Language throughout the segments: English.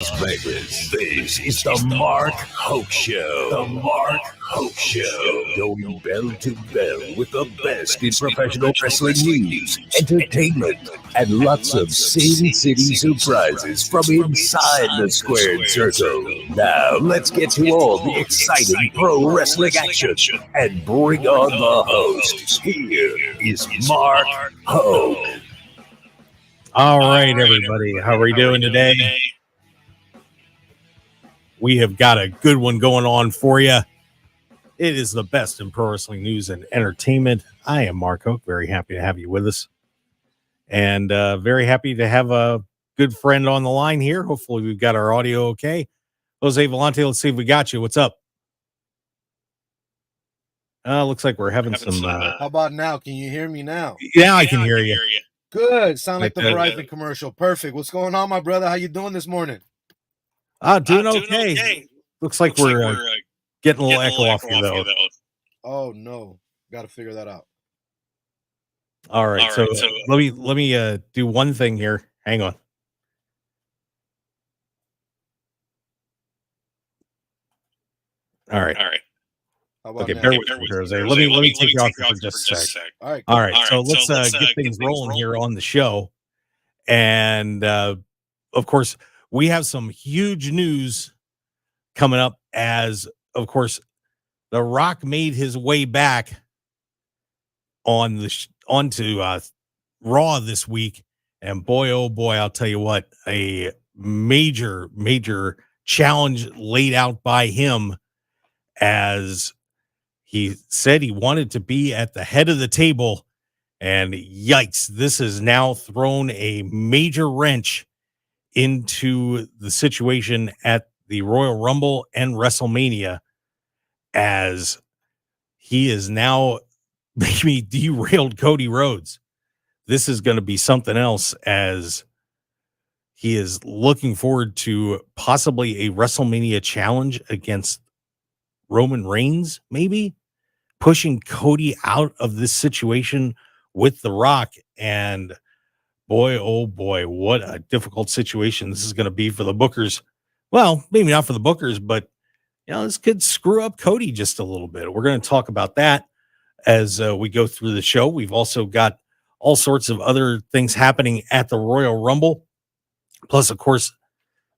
Vegas. This is the Mark Hoke Show. The Mark Hoke Show. Going bell to bell with the best in professional wrestling news, entertainment, and lots of Sin City surprises from inside the squared circle. Now, let's get to all the exciting pro wrestling action and bring on the host. Here is Mark Hoke. All right, everybody. How are we doing today? We have got a good one going on for you. It is the best in pro wrestling news and entertainment. I am Mark Hoke. Very happy to have you with us. And very happy to have a good friend on the line here. Hopefully we've got our audio okay. Jose Volonte, let's see if we got you. What's up? Looks like we're having some... How about now? Can you hear me now? Yeah, I can hear you. Good. Sound like the Verizon commercial. Perfect. What's going on, my brother? How you doing this morning? Doing okay. Looks like we're getting a little echo off you, though. Oh, no. Got to figure that out. All right. So let me do one thing here. Hang on. All right. Okay, bear with me, Jose. Let me take you off for just a sec. All right. So let's get things rolling here on the show. And of course, we have some huge news coming up as, of course, The Rock made his way back onto Raw this week. And boy, oh boy, I'll tell you what, a major challenge laid out by him, as he said he wanted to be at the head of the table. And yikes, this has now thrown a major wrench into the situation at the Royal Rumble and WrestleMania, as he is now maybe derailed Cody Rhodes. This is going to be something else, as he is looking forward to possibly a WrestleMania challenge against Roman Reigns, maybe pushing Cody out of this situation with The Rock. And boy, oh boy, what a difficult situation this is going to be for the bookers. Well, maybe not for the bookers, but this could screw up Cody just a little bit. We're going to talk about that as we go through the show. We've also got all sorts of other things happening at the Royal Rumble. Plus, of course,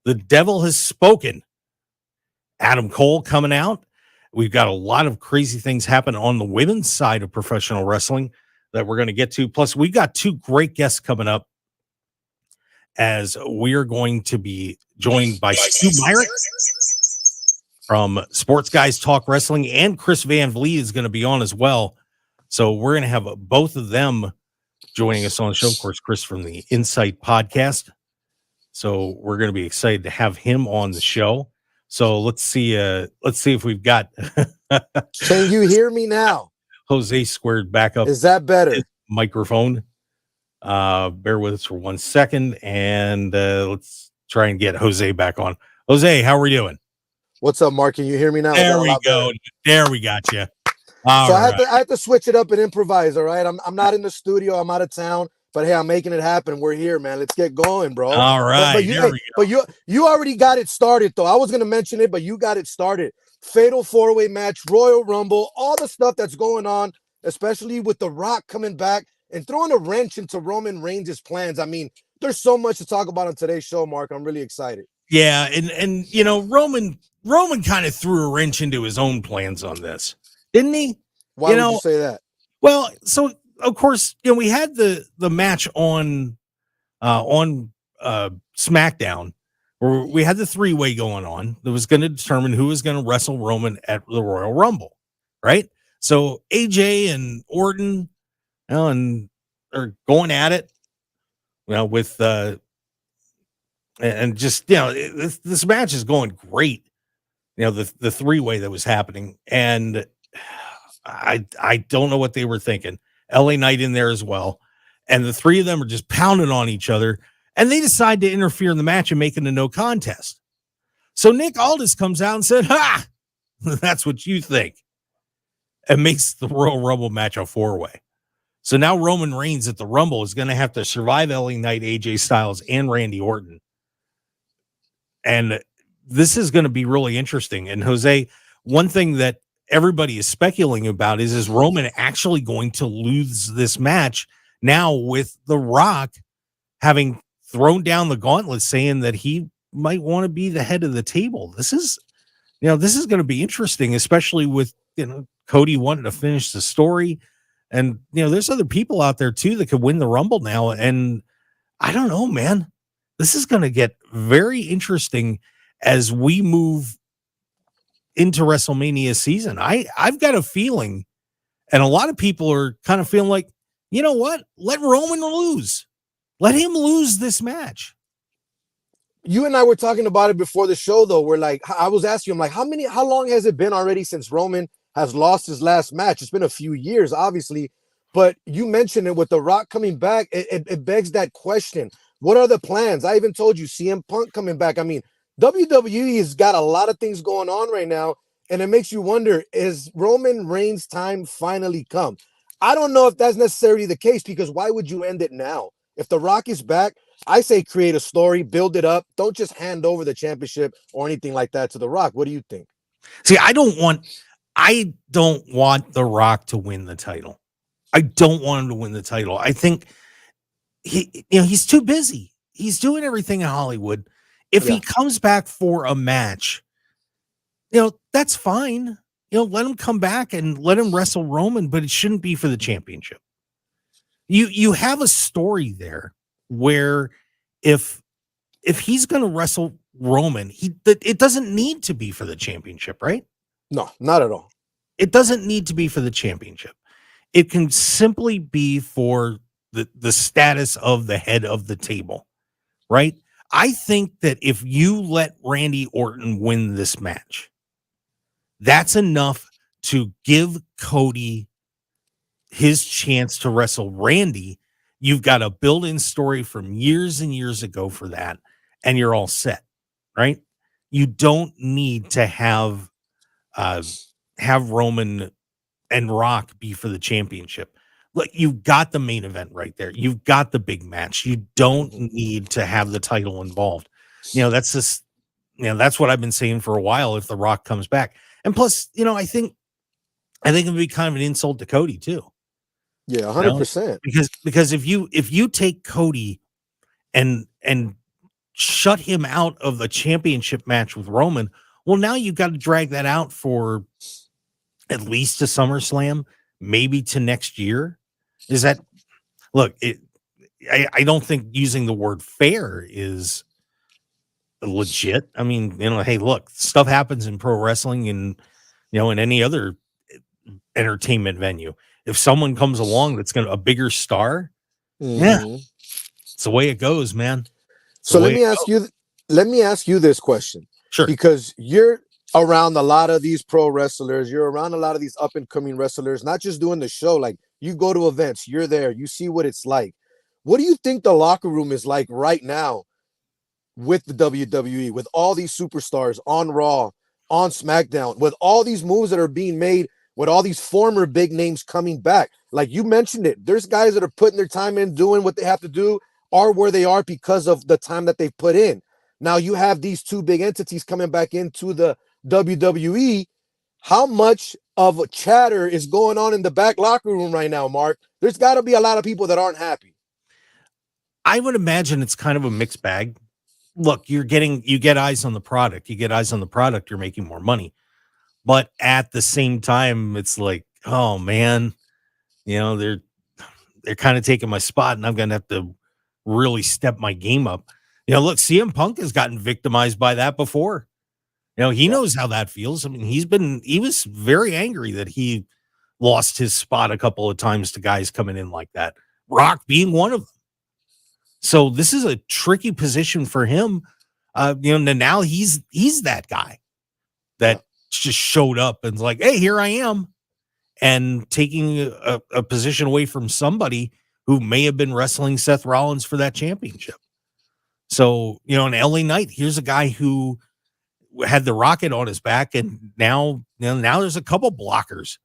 the devil has spoken. Adam Cole coming out. We've got a lot of crazy things happen on the women's side of professional wrestling that we're going to get to. Plus, we've got two great guests coming up, as we are going to be joined by Stu Myrick from Sports Guys Talk Wrestling, and Chris Van Vliet is going to be on as well. So we're going to have both of them joining us on the show. Of course, Chris from the Insight podcast. So we're going to be excited to have him on the show. So let's see if we've got Can you hear me now? Jose squared back up. Is that better? Microphone. Bear with us for 1 second, and let's try and get Jose back on. Jose, how are we doing? What's up, Mark? Can you hear me now? There we go. There we got you. I had to switch it up and improvise. All right, I'm not in the studio. I'm out of town. But hey, I'm making it happen. We're here, man. Let's get going, bro. All right. But you already got it started, though. I was gonna mention it, but you got it started. Fatal 4-way match, Royal Rumble, all the stuff that's going on, especially with The Rock coming back and throwing a wrench into Roman Reigns' plans. I mean, there's so much to talk about on today's show, Mark. I'm really excited. Yeah, and Roman kind of threw a wrench into his own plans on this, didn't he? Why would you say that? Well, so of course, we had the match on SmackDown, where we had the three-way going on that was going to determine who was going to wrestle Roman at the Royal Rumble, right? So AJ and Orton, and are going at it, with and just this match is going great. The three-way that was happening, and I don't know what they were thinking. LA Knight in there as well. And the three of them are just pounding on each other. And they decide to interfere in the match and make it a no contest. So Nick Aldis comes out and said, "Ha! That's what you think." And makes the Royal Rumble match a four-way. So now Roman Reigns at the Rumble is going to have to survive LA Knight, AJ Styles, and Randy Orton. And this is going to be really interesting. And Jose, one thing that everybody is speculating about is Roman actually going to lose this match now with The Rock having thrown down the gauntlet, saying that he might want to be the head of the table. This is going to be interesting, especially with, Cody wanting to finish the story. And, there's other people out there too that could win the Rumble now. And I don't know, man, this is going to get very interesting as we move into WrestleMania season. I've got a feeling, and a lot of people are kind of feeling like, you know what? Let Roman lose. Let him lose this match. You and I were talking about it before the show, though. We're like, I was asking him, like, how long has it been already since Roman has lost his last match? It's been a few years, obviously, but you mentioned it with The Rock coming back. It begs that question. What are the plans? I even told you CM Punk coming back. I mean, WWE has got a lot of things going on right now, and it makes you wonder, is Roman Reigns' time finally come? I don't know if that's necessarily the case, because why would you end it now? If The Rock is back, I say create a story, build it up. Don't just hand over the championship or anything like that to The Rock. What do you think? See, I don't want The Rock to win the title. I don't want him to win the title. I think he's too busy. He's doing everything in Hollywood. If he comes back for a match, that's fine. Let him come back and let him wrestle Roman, but it shouldn't be for the championship. You have a story there where if he's going to wrestle Roman, it doesn't need to be for the championship, right? No, not at all. It doesn't need to be for the championship. It can simply be for the status of the head of the table, right? I think that if you let Randy Orton win this match, that's enough to give Cody his chance to wrestle Randy. You've got a built-in story from years and years ago for that, and you're all set, right? You don't need to have Roman and Rock be for the championship. Look, you've got the main event right there. You've got the big match. You don't need to have the title involved. That's just, that's what I've been saying for a while. If The Rock comes back, and plus, I think it would be kind of an insult to Cody too. Yeah, 100%. Because if you take Cody and shut him out of the championship match with Roman, well, now you've got to drag that out for at least to SummerSlam, maybe to next year. Is that, look, I don't think using the word fair is legit. I mean, hey, look, stuff happens in pro wrestling and, in any other entertainment venue. If someone comes along that's a bigger star, it's the way it goes, man. So let me ask you this question. Sure. Because you're around a lot of these pro wrestlers, you're around a lot of these up and coming wrestlers, not just doing the show. Like, you go to events, you're there, you see what it's like. What do you think the locker room is like right now with the WWE, with all these superstars on Raw, on SmackDown, with all these moves that are being made, with all these former big names coming back? Like you mentioned it, there's guys that are putting their time in, doing what they have to do, are where they are because of the time that they've put in. Now you have these two big entities coming back into the WWE. How much of a chatter is going on in the back locker room right now, Mark? There's got to be a lot of people that aren't happy. I would imagine it's kind of a mixed bag. Look, you get eyes on the product. You get eyes on the product, you're making more money. But at the same time, it's like, oh man, they're kind of taking my spot, and I'm going to have to really step my game up. Look, CM Punk has gotten victimized by that before. He knows how that feels. I mean, he was very angry that he lost his spot a couple of times to guys coming in like that. Rock being one of them. So this is a tricky position for him. Now he's that guy that just showed up and like, hey, here I am, and taking a position away from somebody who may have been wrestling Seth Rollins for that championship. So, an LA Knight, here's a guy who had the rocket on his back, and now there's a couple blockers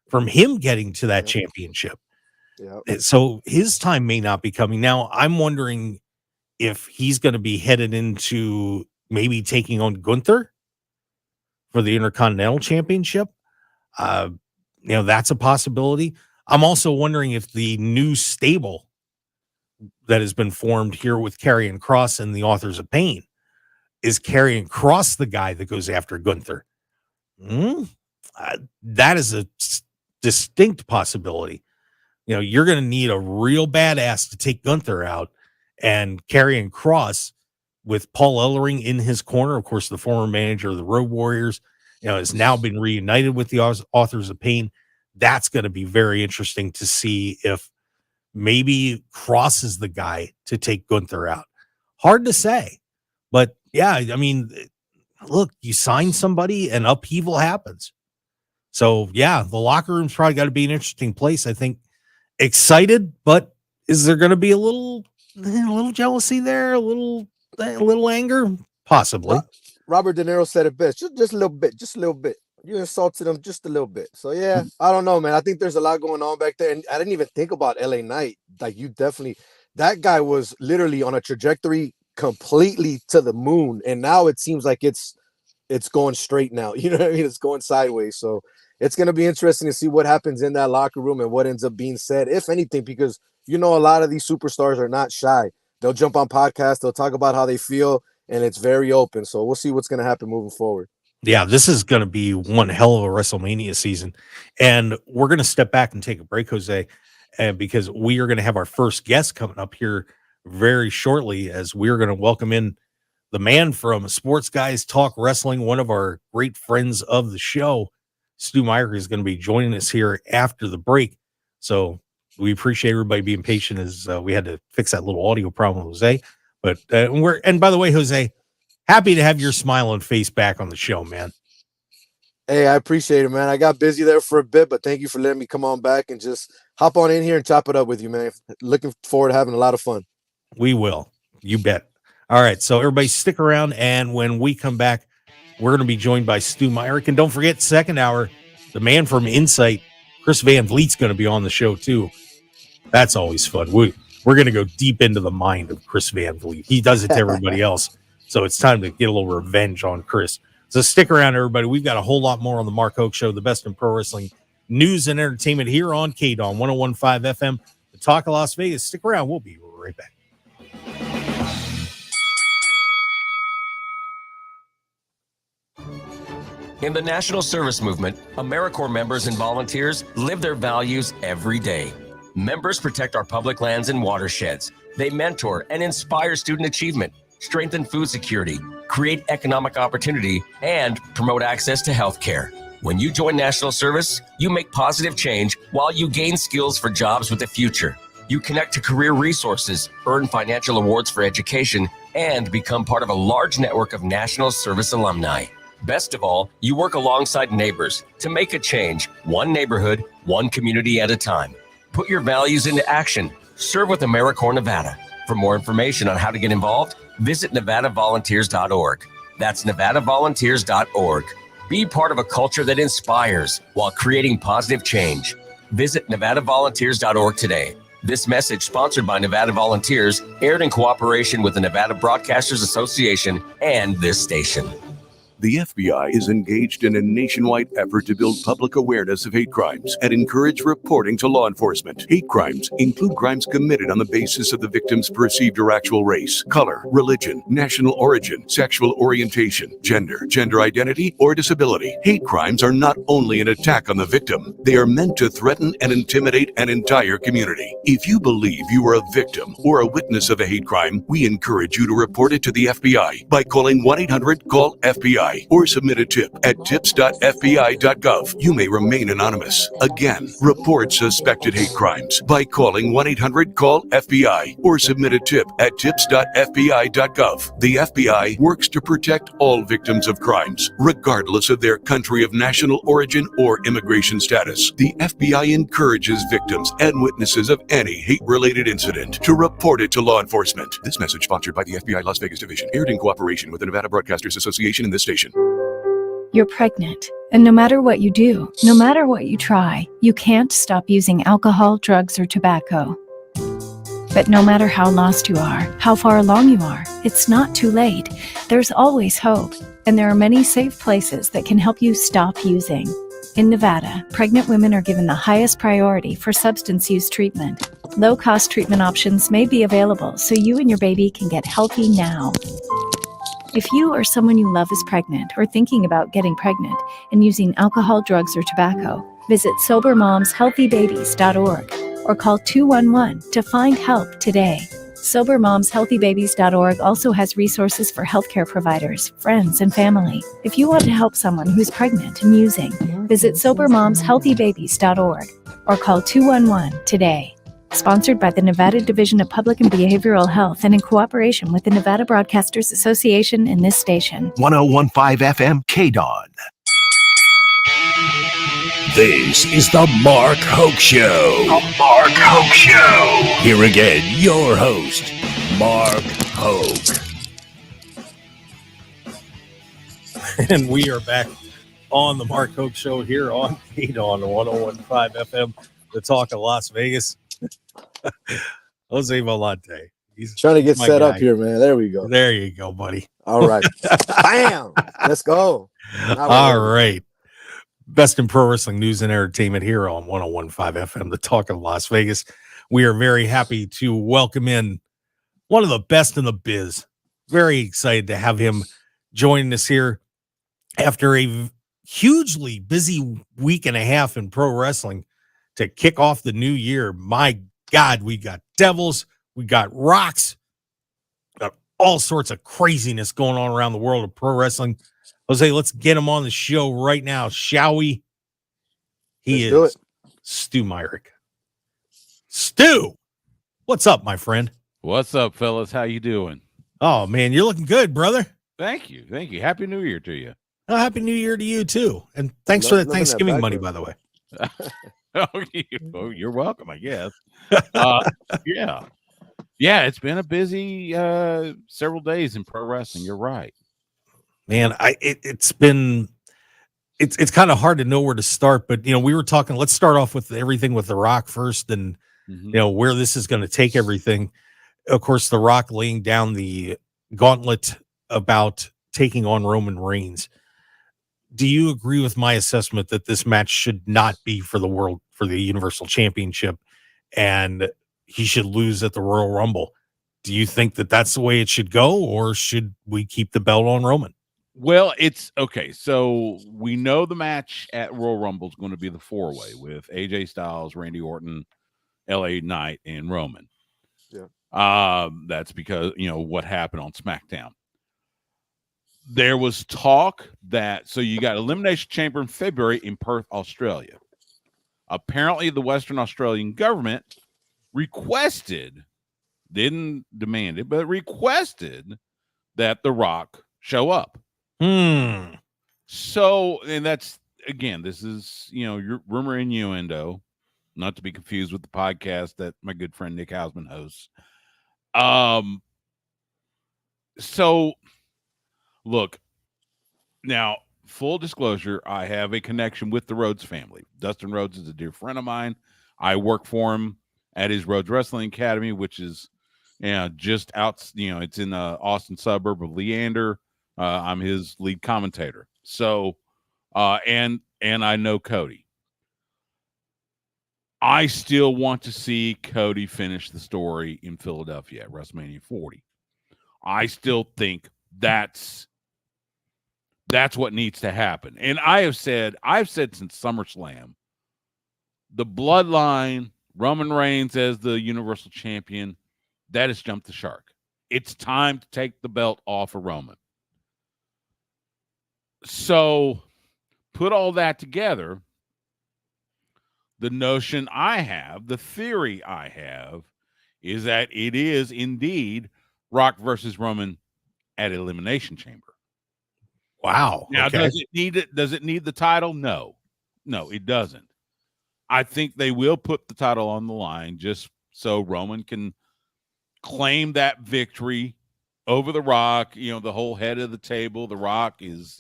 from him getting to that championship. Yeah. So his time may not be coming. Now I'm wondering if he's going to be headed into maybe taking on Gunther for the Intercontinental Championship. That's a possibility. I'm also wondering if the new stable that has been formed here with Karrion Kross and the Authors of Pain is Karrion Kross the guy that goes after Gunther. That is a distinct possibility. You're going to need a real badass to take Gunther out, and Karrion Kross with Paul Ellering in his corner, of course, the former manager of the Road Warriors, has now been reunited with the Authors of Pain. That's going to be very interesting to see if maybe Kross is the guy to take Gunther out. Hard to say, but yeah, I mean, look, you sign somebody and upheaval happens. So yeah, the locker room's probably got to be an interesting place. I think excited, but is there going to be a little jealousy there? A little anger? Possibly. Robert De Niro said it best. Just a little bit. You insulted him just a little bit. So yeah, I don't know, man. I think there's a lot going on back there. And I didn't even think about LA Knight. Like, that guy was literally on a trajectory completely to the moon. And now it seems like it's going straight now. You know what I mean? It's going sideways. So it's going to be interesting to see what happens in that locker room and what ends up being said, if anything, because a lot of these superstars are not shy. They'll jump on podcasts. They'll talk about how they feel, and it's very open. So we'll see what's going to happen moving forward. Yeah, this is going to be one hell of a WrestleMania season. And we're going to step back and take a break, Jose, because we are going to have our first guest coming up here very shortly, as we're going to welcome in the man from Sports Guys Talk Wrestling, one of our great friends of the show. Stu Myrick is going to be joining us here after the break. So we appreciate everybody being patient, as we had to fix that little audio problem, Jose. But and by the way, Jose, happy to have your smiling face back on the show, man. Hey, I appreciate it, man. I got busy there for a bit, but thank you for letting me come on back and just hop on in here and chop it up with you, man. Looking forward to having a lot of fun. We will. You bet. All right, so everybody stick around, and when we come back, we're going to be joined by Stu Myrick. And don't forget, second hour, the man from Insight, Chris Van Vliet's going to be on the show, too. That's always fun. We're going to go deep into the mind of Chris Van Vliet. He does it to everybody else, so it's time to get a little revenge on Chris. So stick around, everybody. We've got a whole lot more on the Mark Hoke Show, the best in pro wrestling news and entertainment here on KDAWN 101.5 FM, the Talk of Las Vegas. Stick around. We'll be right back. In the National Service Movement, AmeriCorps members and volunteers live their values every day. Members protect our public lands and watersheds. They mentor and inspire student achievement, strengthen food security, create economic opportunity, and promote access to health care. When you join National Service, you make positive change while you gain skills for jobs with the future. You connect to career resources, earn financial awards for education, and become part of a large network of National Service alumni. Best of all, you work alongside neighbors to make a change, one neighborhood, one community at a time. Put your values into action. Serve with AmeriCorps Nevada. For more information on how to get involved, visit NevadaVolunteers.org. That's NevadaVolunteers.org. Be part of a culture that inspires while creating positive change. Visit NevadaVolunteers.org today. This message, sponsored by Nevada Volunteers, aired in cooperation with the Nevada Broadcasters Association and this station. The FBI is engaged in a nationwide effort to build public awareness of hate crimes and encourage reporting to law enforcement. Hate crimes include crimes committed on the basis of the victim's perceived or actual race, color, religion, national origin, sexual orientation, gender identity, or disability. Hate crimes are not only an attack on the victim, they are meant to threaten and intimidate an entire community. If you believe you are a victim or a witness of a hate crime, we encourage you to report it to the FBI by calling 1-800-CALL-FBI. Or submit a tip at tips.fbi.gov. You may remain anonymous. Again, report suspected hate crimes by calling 1-800-CALL-FBI or submit a tip at tips.fbi.gov. The FBI works to protect all victims of crimes, regardless of their country of national origin or immigration status. The FBI encourages victims and witnesses of any hate-related incident to report it to law enforcement. This message sponsored by the FBI Las Vegas Division, aired in cooperation with the Nevada Broadcasters Association and this station. You're pregnant, and no matter what you do, no matter what you try, you can't stop using alcohol, drugs, or tobacco. But no matter how lost you are, how far along you are, it's not too late. There's always hope, and there are many safe places that can help you stop using. In Nevada, pregnant women are given the highest priority for substance use treatment. Low-cost treatment options may be available so you and your baby can get healthy now. If you or someone you love is pregnant or thinking about getting pregnant and using alcohol, drugs, or tobacco, visit SoberMomsHealthyBabies.org or call 211 to find help today. SoberMomsHealthyBabies.org also has resources for healthcare providers, friends, and family. If you want to help someone who's pregnant and using, visit SoberMomsHealthyBabies.org or call 211 today. Sponsored by the Nevada Division of Public and Behavioral Health and in cooperation with the Nevada Broadcasters Association and this station. 1015 FM KDAWN. This is the Mark Hoke Show. The Mark Hoke Show. Here again, your host, Mark Hoke. And we are back on the Mark Hoke Show here on KDAWN 1015 FM, the talk of Las Vegas. Jose Volonte. He's Trying to get my set guy. up here, man. There we go. There you go, buddy. All right. Bam. Let's go. All right. Best in pro wrestling news and entertainment here on 1015 FM, the talk of Las Vegas. We are very happy to welcome in one of the best in the biz. Very excited to have him join us here after a hugely busy week and a half in pro wrestling to kick off the new year. My God, we got Devils, we got Rocks, got all sorts of craziness going on around the world of pro wrestling. Jose, let's get him on the show right now, shall we? He Let's is Stu Myrick. Stu, what's up, my friend? What's up, fellas? How you doing? Oh, man, you're looking good, brother. Thank you. Thank you. Happy New Year to you. Oh, Happy New Year to you, too. And thanks for that Loving that Thanksgiving money, background. by the way. You're welcome, I guess. Yeah. Yeah, it's been a busy several days in pro wrestling. You're right. Man, it's kind of hard to know where to start, but we were talking, let's start off with everything with The Rock first and where this is going to take everything. Of course, The Rock laying down the gauntlet about taking on Roman Reigns. Do you agree with my assessment that this match should not be for the Universal Championship and he should lose at the Royal Rumble? Do you think that that's the way it should go, or should we keep the belt on Roman? Well, it's okay. So we know the match at Royal Rumble is going to be the 4-way with AJ Styles, Randy Orton, LA Knight, and Roman. Yeah. That's because, what happened on SmackDown. There was talk so you got Elimination Chamber in February in Perth, Australia. Apparently, the Western Australian government didn't demand it, but requested that The Rock show up. So, and that's, again, this is, your rumor innuendo, not to be confused with the podcast that my good friend Nick Hausman hosts. So, look, now, full disclosure, I have a connection with the Rhodes family. Dustin Rhodes is a dear friend of mine. I work for him at his Rhodes Wrestling Academy, which is just out, it's in the Austin suburb of Leander. I'm his lead commentator. So, and I know Cody. I still want to see Cody finish the story in Philadelphia at WrestleMania 40. I still think that's what needs to happen. And I've said since SummerSlam, the bloodline, Roman Reigns as the Universal Champion, that has jumped the shark. It's time to take the belt off of Roman. So put all that together, the notion I have, the theory I have, is that it is indeed Rock versus Roman at Elimination Chamber. Wow. Now, okay. Does it need the title? No, it doesn't. I think they will put the title on the line just so Roman can claim that victory over The Rock. The whole head of the table. The Rock is,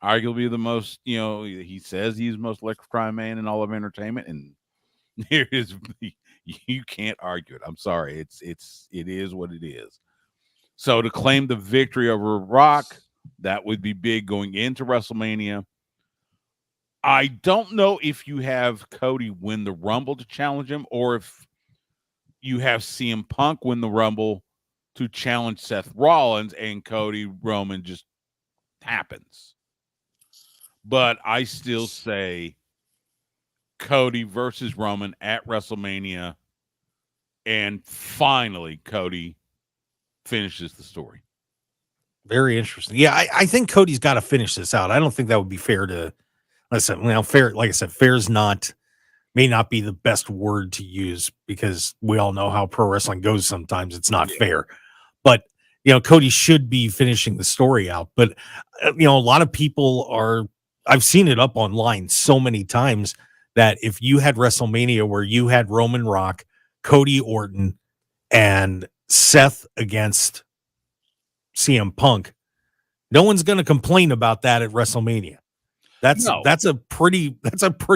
arguably the most, he says he's the most electrifying man in all of entertainment. And You can't argue it. I'm sorry. It is what it is. So to claim the victory over Rock, that would be big going into WrestleMania. I don't know if you have Cody win the Rumble to challenge him, or if you have CM Punk win the Rumble to challenge Seth Rollins, and Cody Roman just happens. But I still say Cody versus Roman at WrestleMania, and finally Cody finishes the story. Very interesting. Yeah, I think Cody's got to finish this out. I don't think that would be fair to listen. Well, fair, like I said, fair is may not be the best word to use, because we all know how pro wrestling goes. Sometimes it's not fair, but Cody should be finishing the story out. But a lot of people I've seen it up online so many times that if you had WrestleMania where you had Roman Rock, Cody Orton, and Seth against CM Punk, no one's going to complain about that at WrestleMania. That's a pretty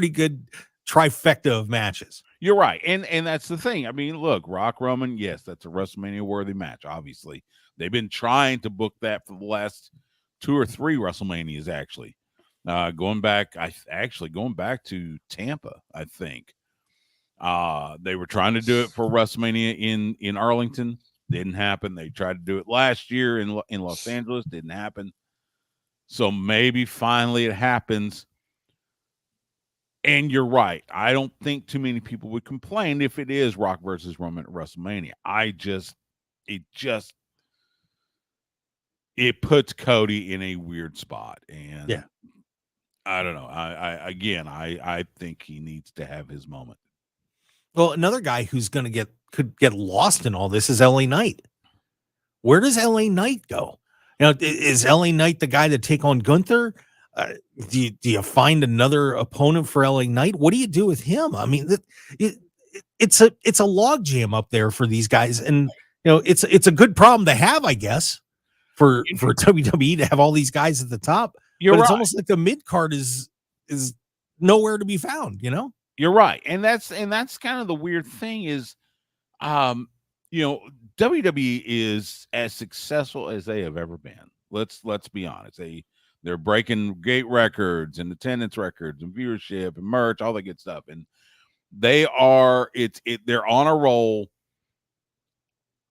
good trifecta of matches. You're right. And that's the thing. I mean, look, Rock Roman, yes, that's a WrestleMania worthy match. Obviously, they've been trying to book that for the last 2 or 3 WrestleManias, actually. Going back to Tampa, I think. They were trying to do it for WrestleMania in Arlington. Didn't happen. They tried to do it last year in Los Angeles. Didn't happen. So maybe finally it happens. And you're right. I don't think too many people would complain if it is Rock versus Roman at WrestleMania. It puts Cody in a weird spot. And yeah, I don't know. I think he needs to have his moment. Well, another guy who's could get lost in all this is LA Knight. Where does LA Knight go? Is LA Knight the guy to take on Gunther? Do you find another opponent for LA Knight? What do you do with him? I mean, it's a logjam up there for these guys, and it's a good problem to have, I guess, for WWE to have all these guys at the top. It's almost like the mid card is nowhere to be found. You're right, and that's kind of the weird thing is, WWE is as successful as they have ever been. Let's be honest. They're breaking gate records and attendance records and viewership and merch, all that good stuff. And they're on a roll,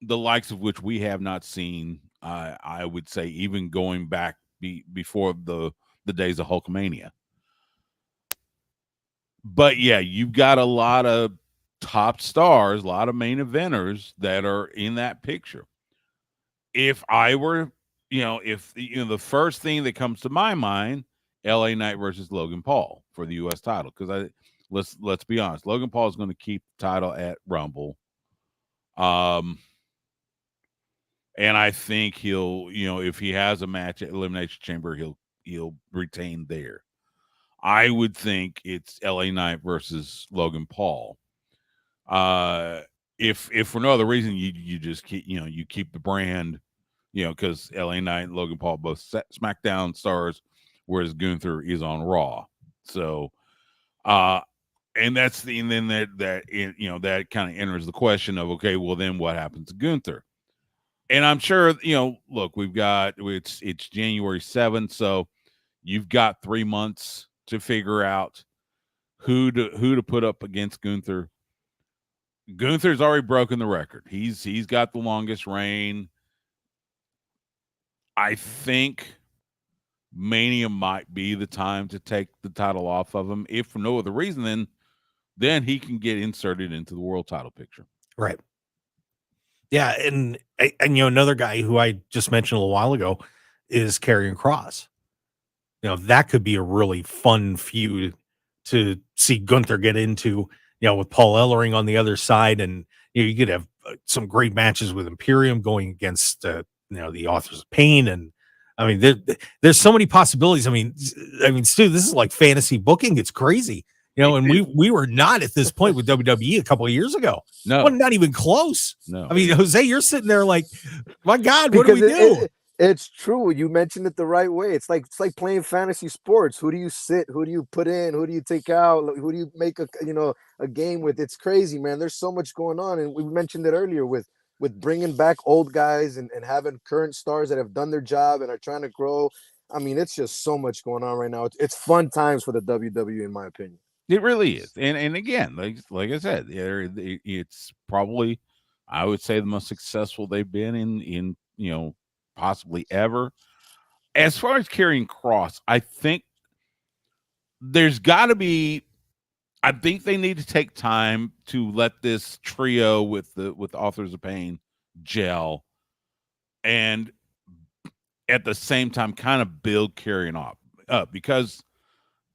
the likes of which we have not seen. I would say even going back before the days of Hulkamania. But yeah, you've got a lot of top stars, a lot of main eventers that are in that picture. If I were, the first thing that comes to my mind, LA Knight versus Logan Paul for the U.S. title, because let's be honest, Logan Paul is going to keep the title at Rumble, and I think he'll, if he has a match at Elimination Chamber, he'll retain there. I would think it's LA Knight versus Logan Paul. If for no other reason, you just keep, you keep the brand, because LA Knight and Logan Paul both SmackDown stars, whereas Gunther is on Raw. So, and that's that kind of enters the question of, okay, well then what happens to Gunther? And I'm sure, look, it's January 7th, so you've got 3 months to figure out who to put up against Gunther. Gunther's already broken the record. He's got the longest reign. I think Mania might be the time to take the title off of him. If for no other reason, then he can get inserted into the world title picture. Right. Yeah, and another guy who I just mentioned a little while ago is Karrion Kross. That could be a really fun feud to see Gunther get into, with Paul Ellering on the other side. And, you could have some great matches with Imperium going against, the Authors of Pain. And I mean, there's so many possibilities. I mean, Stu, this is like fantasy booking. It's crazy. And we were not at this point with WWE a couple of years ago. No, well, not even close. No. I mean, Jose, you're sitting there like, my God, what do we do? It's true. You mentioned it the right way. It's like playing fantasy sports. Who do you sit? Who do you put in? Who do you take out? Who do you make a game with? It's crazy, man. There's so much going on, and we mentioned it earlier with bringing back old guys and having current stars that have done their job and are trying to grow. I mean, it's just so much going on right now. It's fun times for the WWE, in my opinion. It really is. And again, like I said, it's probably, I would say, the most successful they've been in possibly ever. As far as carrying Cross, I think there's got to be. I think they need to take time to let this trio with Authors of Pain gel, and at the same time, kind of build Carrying up because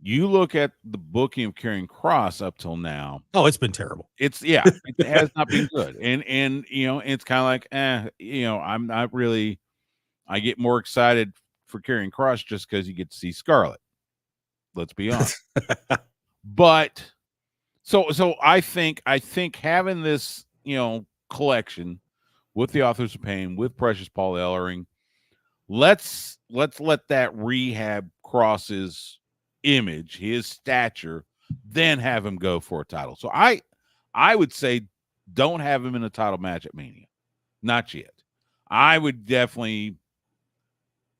you look at the booking of Carrying Cross up till now. Oh, it's been terrible. It has not been good, and it's kind of like, I'm not really. I get more excited for Carrying Cross just because you get to see Scarlet. Let's be honest. But so I think having this collection with the Authors of Pain, with Precious Paul Ellering, let's let that rehab Cross's image, his stature, then have him go for a title. So I would say don't have him in a title match at Mania. Not yet. I would definitely.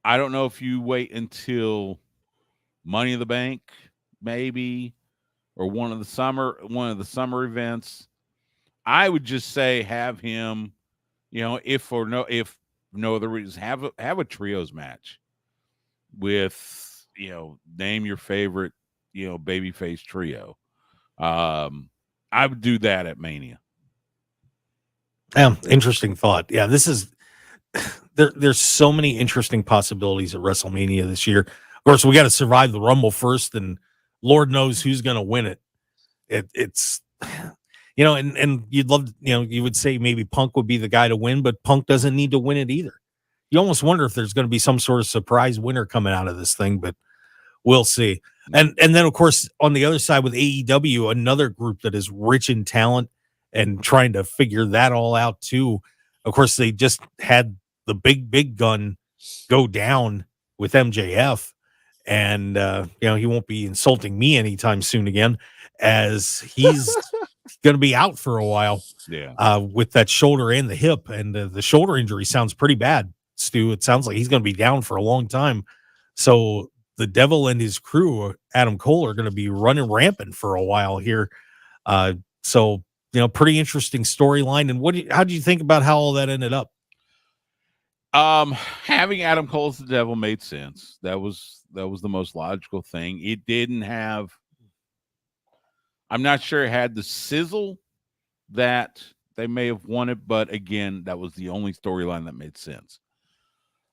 I don't know if you wait until Money in the Bank, maybe, or one of the summer events. I would just say have him, if no other reason, have a trios match with, name your favorite, babyface trio. I would do that at Mania. Yeah, interesting thought. Yeah, this is there's so many interesting possibilities at WrestleMania this year. Of course, we got to survive the Rumble first, and Lord knows who's going to win it. It's and you'd love, you would say maybe Punk would be the guy to win, but Punk doesn't need to win it either. You almost wonder if there's going to be some sort of surprise winner coming out of this thing, but we'll see. And then of course on the other side with AEW, another group that is rich in talent and trying to figure that all out too. Of course, they just had the big gun go down with MJF, and he won't be insulting me anytime soon again, as he's going to be out for a while. Yeah, with that shoulder and the hip, and the shoulder injury sounds pretty bad, Stu. It sounds like he's going to be down for a long time. So the Devil and his crew, Adam Cole, are going to be running rampant for a while here. So pretty interesting storyline. And how do you think about how all that ended up? Having Adam Cole as the Devil made sense. That was the most logical thing. It didn't have. I'm not sure it had the sizzle that they may have wanted, but again, that was the only storyline that made sense.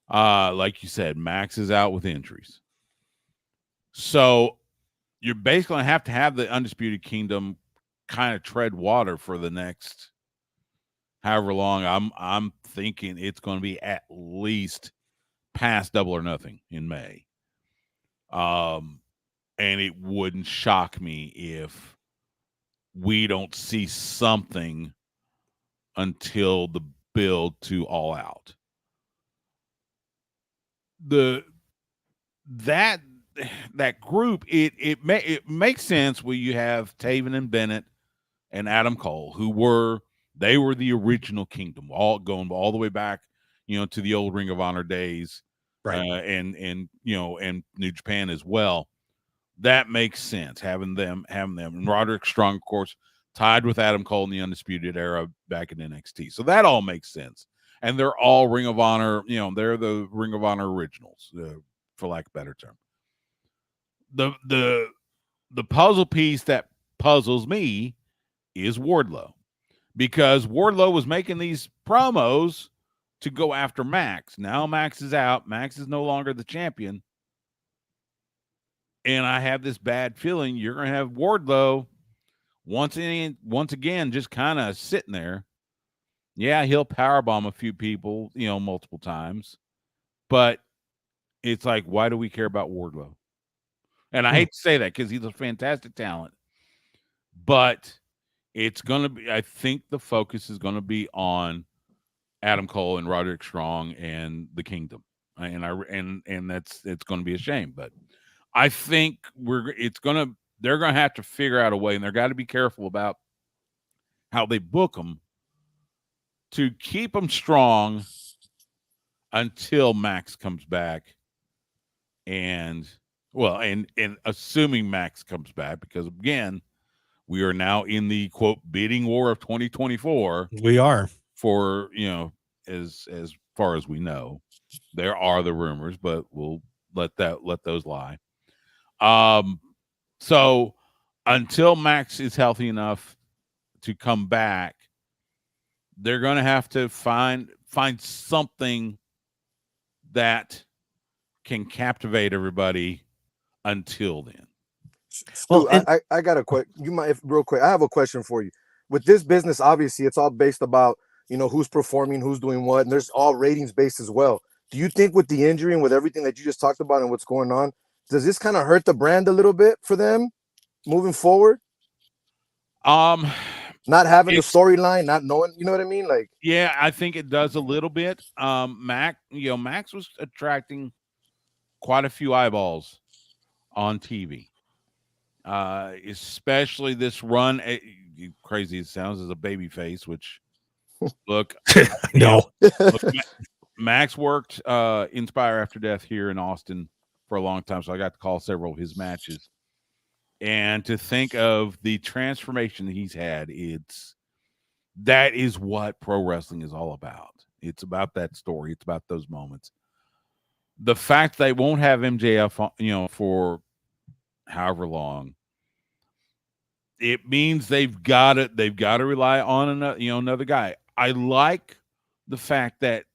Like you said, Max is out with injuries, so you're basically going to have the Undisputed Kingdom kind of tread water for the next however long. I'm thinking it's going to be at least past Double or Nothing in May. And it wouldn't shock me if we don't see something until the build to All Out. That group, it makes sense where you have Taven and Bennett and Adam Cole, who were the original Kingdom, all going all the way back, to the old Ring of Honor days, right? And New Japan as well. That makes sense, having them. And Roderick Strong, of course, tied with Adam Cole in the Undisputed Era back in NXT. So that all makes sense. And they're all Ring of Honor, they're the Ring of Honor originals, for lack of a better term. The puzzle piece that puzzles me is Wardlow, because Wardlow was making these promos to go after Max. Now Max is out. Max is no longer the champion. And I have this bad feeling you're going to have Wardlow once again just kind of sitting there. Yeah, he'll powerbomb a few people, multiple times. But it's like, why do we care about Wardlow? And I hate to say that because he's a fantastic talent. But it's going to be, I think the focus is going to be on Adam Cole and Roderick Strong and the Kingdom. and it's going to be a shame. But I think they're going to have to figure out a way, and they're got to be careful about how they book them to keep them strong until Max comes back, and assuming Max comes back, because again, we are now in the quote bidding war of 2024. We are, for as far as we know. There are the rumors, but we'll let those lie. So until Max is healthy enough to come back, they're going to have to find something that can captivate everybody until then. Stu, I got a quick. You might real quick. I have a question for you. With this business, obviously, it's all based about who's performing, who's doing what, and there's all ratings based as well. Do you think with the injury and with everything that you just talked about and what's going on, does this kind of hurt the brand a little bit for them moving forward? Not having the storyline, not knowing, you know what I mean? Like, yeah, I think it does a little bit. Max was attracting quite a few eyeballs on TV. Especially this run, crazy it sounds, as a baby face, which look, no. Look, Max worked Inspire After Death here in Austin for a long time, so I got to call several of his matches. And to think of the transformation that he's had, that is what pro wrestling is all about. It's about that story. It's about those moments. The fact they won't have MJF, for however long, it means they've got to rely on another guy. I like the fact that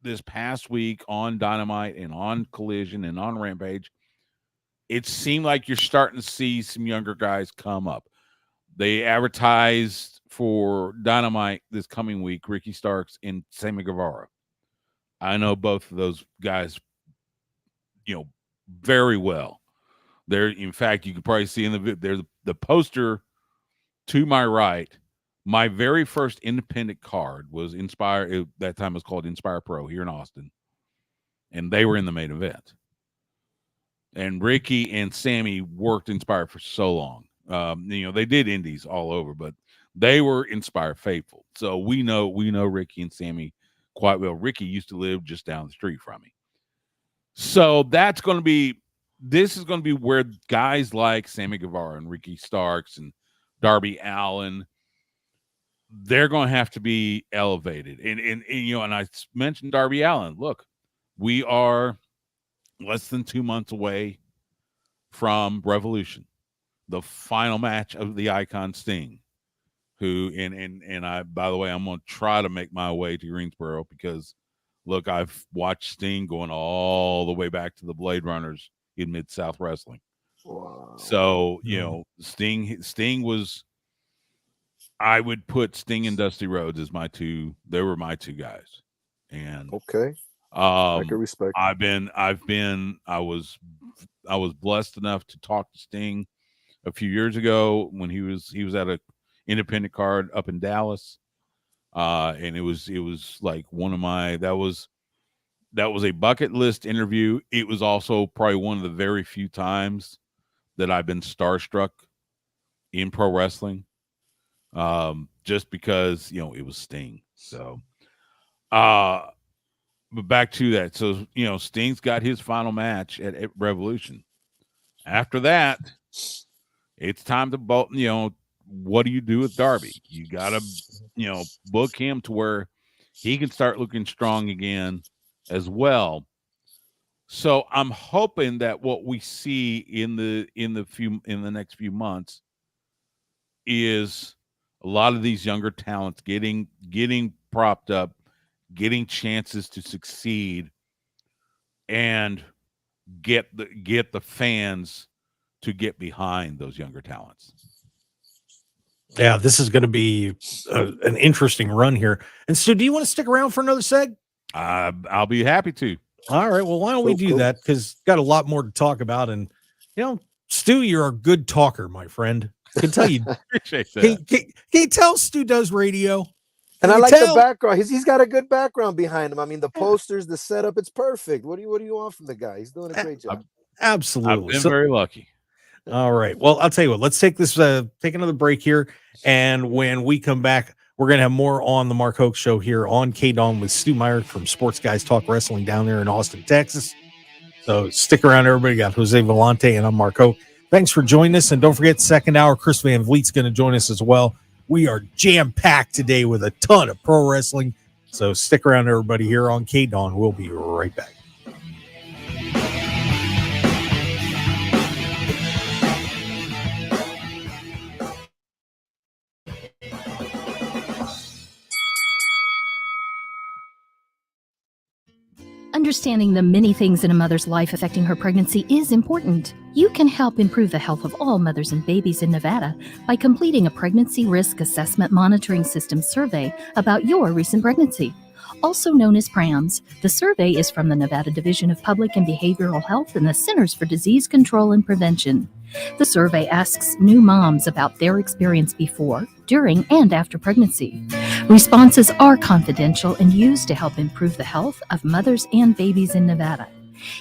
this past week on Dynamite and on Collision and on Rampage, it seemed like you're starting to see some younger guys come up. They advertised for Dynamite this coming week, Ricky Starks and Sammy Guevara. I know both of those guys, very well. In fact, you could probably see there's the poster to my right. My very first independent card was Inspire. That time it was called Inspire Pro here in Austin, and they were in the main event. And Ricky and Sammy worked Inspire for so long. They did indies all over, but they were Inspire faithful. So we know Ricky and Sammy quite well. Ricky used to live just down the street from me. So this is going to be where guys like Sammy Guevara and Ricky Starks and Darby Allin, they're going to have to be elevated. And I mentioned Darby Allin. Look, we are less than 2 months away from Revolution, the final match of the Icon Sting, who, and I, by the way, I'm going to try to make my way to Greensboro because, look, I've watched Sting going all the way back to the Blade Runners in Mid-South Wrestling. wow. So, Sting was, I would put Sting and Dusty Rhodes as they were my two guys. And okay. I can respect. I was blessed enough to talk to Sting a few years ago when he was at a independent card up in Dallas. And it was like that was a bucket list interview. It was also probably one of the very few times that I've been starstruck in pro wrestling. Just because, it was Sting. So, but back to that. So, Sting's got his final match at Revolution. After that, it's time to bolt, what do you do with Darby? You got to, book him to where he can start looking strong again as well. So I'm hoping that what we see in the next few months is a lot of these younger talents getting propped up, getting chances to succeed, and get the fans to get behind those younger talents. Yeah, this is going to be an interesting run here. And Stu, do you want to stick around for another seg? I'll be happy to. All right. Well, why don't we do that? Because got a lot more to talk about. And, Stu, you're a good talker, my friend. I can tell you. Appreciate that. Can you tell Stu does radio? And I You like tell? the background. He's got a good background behind him. I mean, the posters, the setup, it's perfect. What do you want from the guy? He's doing a great job. I've Absolutely. been very lucky. All right. Well, I'll tell you what, let's take another break here. And when we come back, we're going to have more on the Mark Hoke Show here on KDAWN with Stu Myrick from Sports Guys Talk Wrestling down there in Austin, Texas. So stick around, everybody. Got Jose Volonte and I'm Mark Hoke. Thanks for joining us. And don't forget, second hour, Chris Van Vliet's going to join us as well. We are jam-packed today with a ton of pro wrestling. So stick around, everybody, here on KDAWN. We'll be right back. Understanding the many things in a mother's life affecting her pregnancy is important. You can help improve the health of all mothers and babies in Nevada by completing a Pregnancy Risk Assessment Monitoring System survey about your recent pregnancy. Also known as PRAMS, the survey is from the Nevada Division of Public and Behavioral Health and the Centers for Disease Control and Prevention. The survey asks new moms about their experience before, during, and after pregnancy. Responses are confidential and used to help improve the health of mothers and babies in Nevada.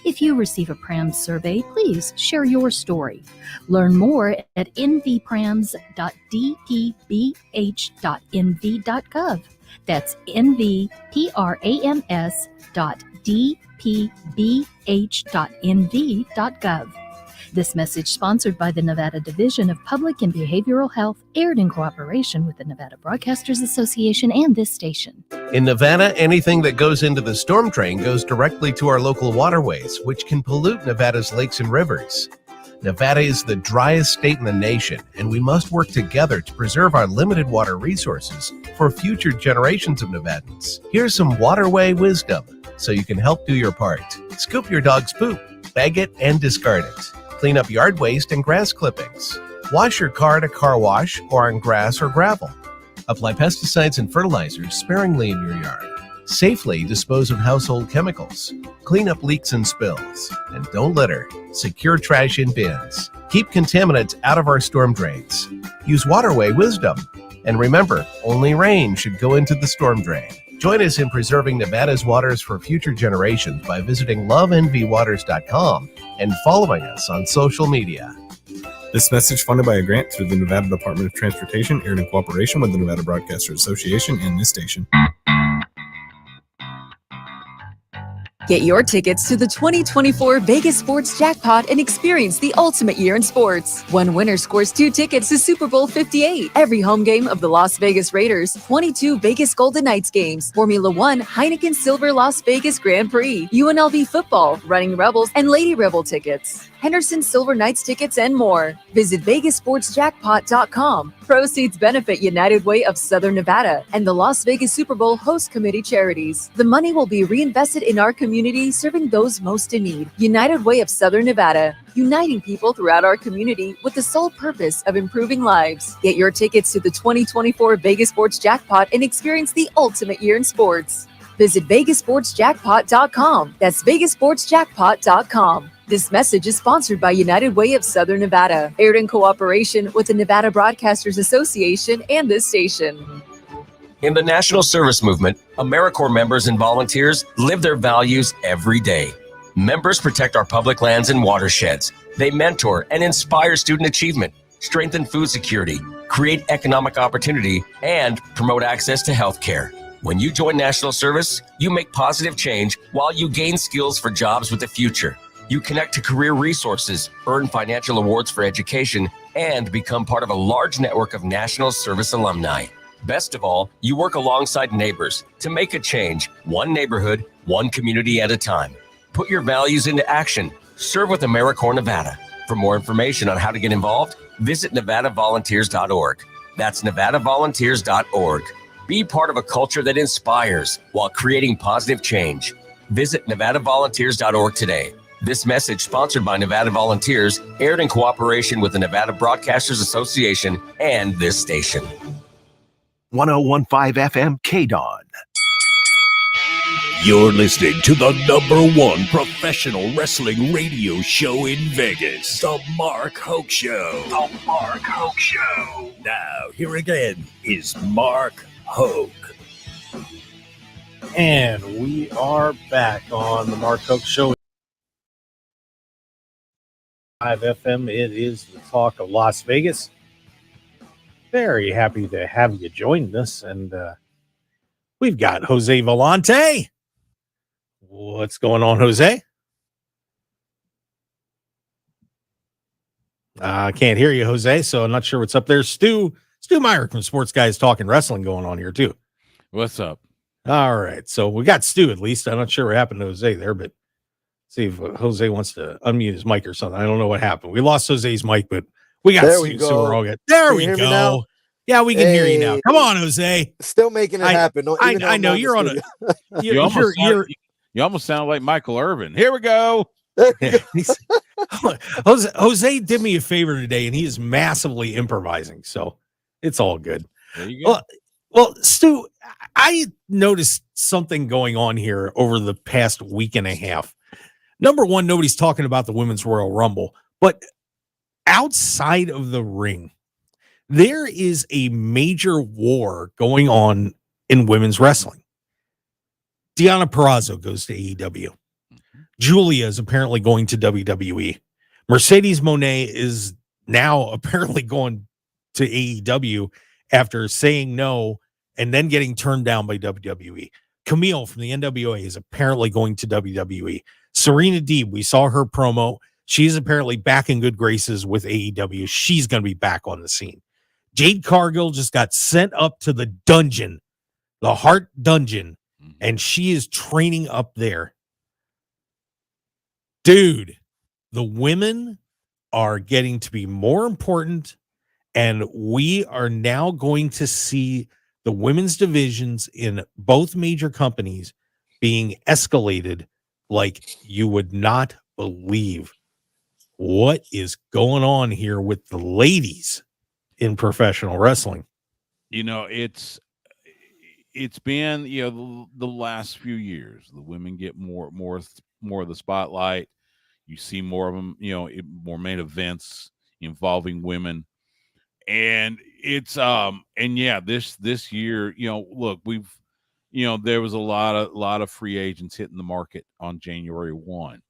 If you receive a PRAMS survey, please share your story. Learn more at nvprams.dpbh.nv.gov. That's nvprams.dpbh.nv.gov. This message sponsored by the Nevada Division of Public and Behavioral Health, aired in cooperation with the Nevada Broadcasters Association and this station. In Nevada, anything that goes into the storm drain goes directly to our local waterways, which can pollute Nevada's lakes and rivers. Nevada is the driest state in the nation, and we must work together to preserve our limited water resources for future generations of Nevadans. Here's some waterway wisdom so you can help do your part. Scoop your dog's poop, bag it, and discard it. Clean up yard waste and grass clippings. Wash your car at a car wash or on grass or gravel. Apply pesticides and fertilizers sparingly in your yard. Safely dispose of household chemicals. Clean up leaks and spills. And don't litter. Secure trash in bins. Keep contaminants out of our storm drains. Use waterway wisdom. And remember, only rain should go into the storm drain. Join us in preserving Nevada's waters for future generations by visiting lovenvwaters.com and following us on social media. This message funded by a grant through the Nevada Department of Transportation, aired in cooperation with the Nevada Broadcasters Association and this station. Get your tickets to the 2024 Vegas Sports Jackpot and experience the ultimate year in sports. One winner scores 2 tickets to Super Bowl 58, every home game of the Las Vegas Raiders, 22 Vegas Golden Knights games, Formula One, Heineken Silver Las Vegas Grand Prix, UNLV football, Running Rebels, and Lady Rebel tickets, Henderson Silver Knights tickets, and more. Visit VegasSportsJackpot.com. Proceeds benefit United Way of Southern Nevada and the Las Vegas Super Bowl Host Committee charities. The money will be reinvested in our community, serving those most in need. United Way of Southern Nevada, uniting people throughout our community with the sole purpose of improving lives. Get your tickets to the 2024 Vegas Sports Jackpot and experience the ultimate year in sports. Visit VegasSportsJackpot.com. That's VegasSportsJackpot.com. This message is sponsored by United Way of Southern Nevada, aired in cooperation with the Nevada Broadcasters Association and this station. In the National Service Movement, AmeriCorps members and volunteers live their values every day. Members protect our public lands and watersheds. They mentor and inspire student achievement, strengthen food security, create economic opportunity, and promote access to health care. When you join National Service, you make positive change while you gain skills for jobs with the future. You connect to career resources, earn financial awards for education, and become part of a large network of National Service alumni. Best of all, you work alongside neighbors to make a change, one neighborhood, one community at a time. Put your values into action. Serve with AmeriCorps Nevada. For more information on how to get involved, visit NevadaVolunteers.org. That's NevadaVolunteers.org. Be part of a culture that inspires while creating positive change. Visit NevadaVolunteers.org today. This message, sponsored by Nevada Volunteers, aired in cooperation with the Nevada Broadcasters Association and this station. 1015 FM KDAWN. You're listening to the #1 professional wrestling radio show in Vegas, The Mark Hoke Show. The Mark Hoke Show. Now, here again is Mark Hoke. And we are back on the Mark Hoke Show. Live FM. It is the talk of Las Vegas. Very happy to have you join us. And we've got Jose Volonte. What's going on, Jose? I can't hear you, Jose, so I'm not sure what's up there. Stu Myrick from Sports Guys Talking Wrestling going on here, too. What's up? All right, so we got Stu at least. I'm not sure what happened to Jose there, but see if Jose wants to unmute his mic or something. I don't know what happened. We lost Jose's mic, but we got Stu, so we're all good. There we go. Yeah, we can hear you now. Come on, Jose. Still making it happen. I know you're on a. You almost sound like Michael Irvin. Here we go. Jose did me a favor today, and he is massively improvising, so it's all good. There you go. Well, Stu, I noticed something going on here over the past week and a half. Number one, nobody's talking about the Women's Royal Rumble, but outside of the ring, there is a major war going on in women's wrestling. Deonna Purrazzo goes to AEW. Julia is apparently going to WWE. Mercedes Moné is now apparently going to AEW after saying no and then getting turned down by WWE. Camille from the NWA is apparently going to WWE. Serena Deeb, we saw her promo. She's apparently back in good graces with AEW. She's going to be back on the scene. Jade Cargill just got sent up to the dungeon, the Heart Dungeon, and she is training up there. Dude, the women are getting to be more important, and we are now going to see the women's divisions in both major companies being escalated like you would not believe. What is going on here with the ladies in professional wrestling? You know, it's been, the last few years, the women get more of the spotlight. You see more of them, more main events involving women. And it's this year, look, there was a lot of free agents hitting the market on January 1,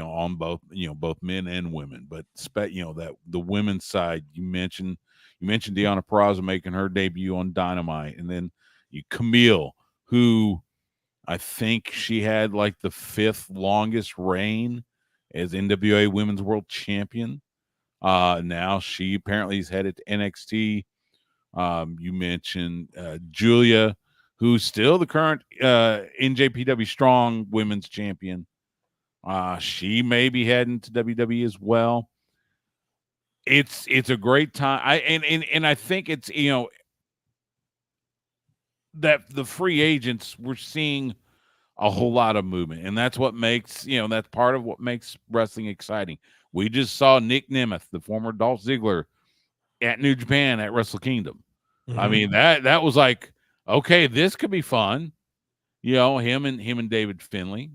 on both men and women, but that the women's side, you mentioned Deonna Purrazzo making her debut on Dynamite, and then Camille, who I think she had like the 5th longest reign as NWA Women's World Champion. Now she apparently is headed to NXT. You mentioned Julia, who's still the current NJPW Strong Women's Champion. She may be heading to WWE as well. It's a great time. I think it's that the free agents, we're seeing a whole lot of movement, and that's what makes that's part of what makes wrestling exciting. We just saw Nick Nemeth, the former Dolph Ziggler, at New Japan at Wrestle Kingdom. Mm-hmm. I mean, that was like, okay, this could be fun. Him and David Finlay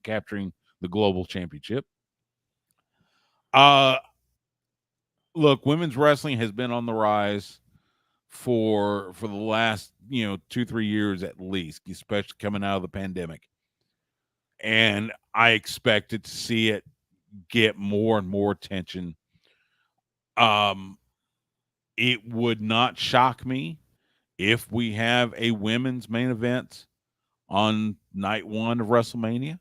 capturing the global championship. Look, women's wrestling has been on the rise for the last 2-3 years at least, especially coming out of the pandemic. And I expected to see it get more and more attention. It would not shock me if we have a women's main event on night 1 of WrestleMania.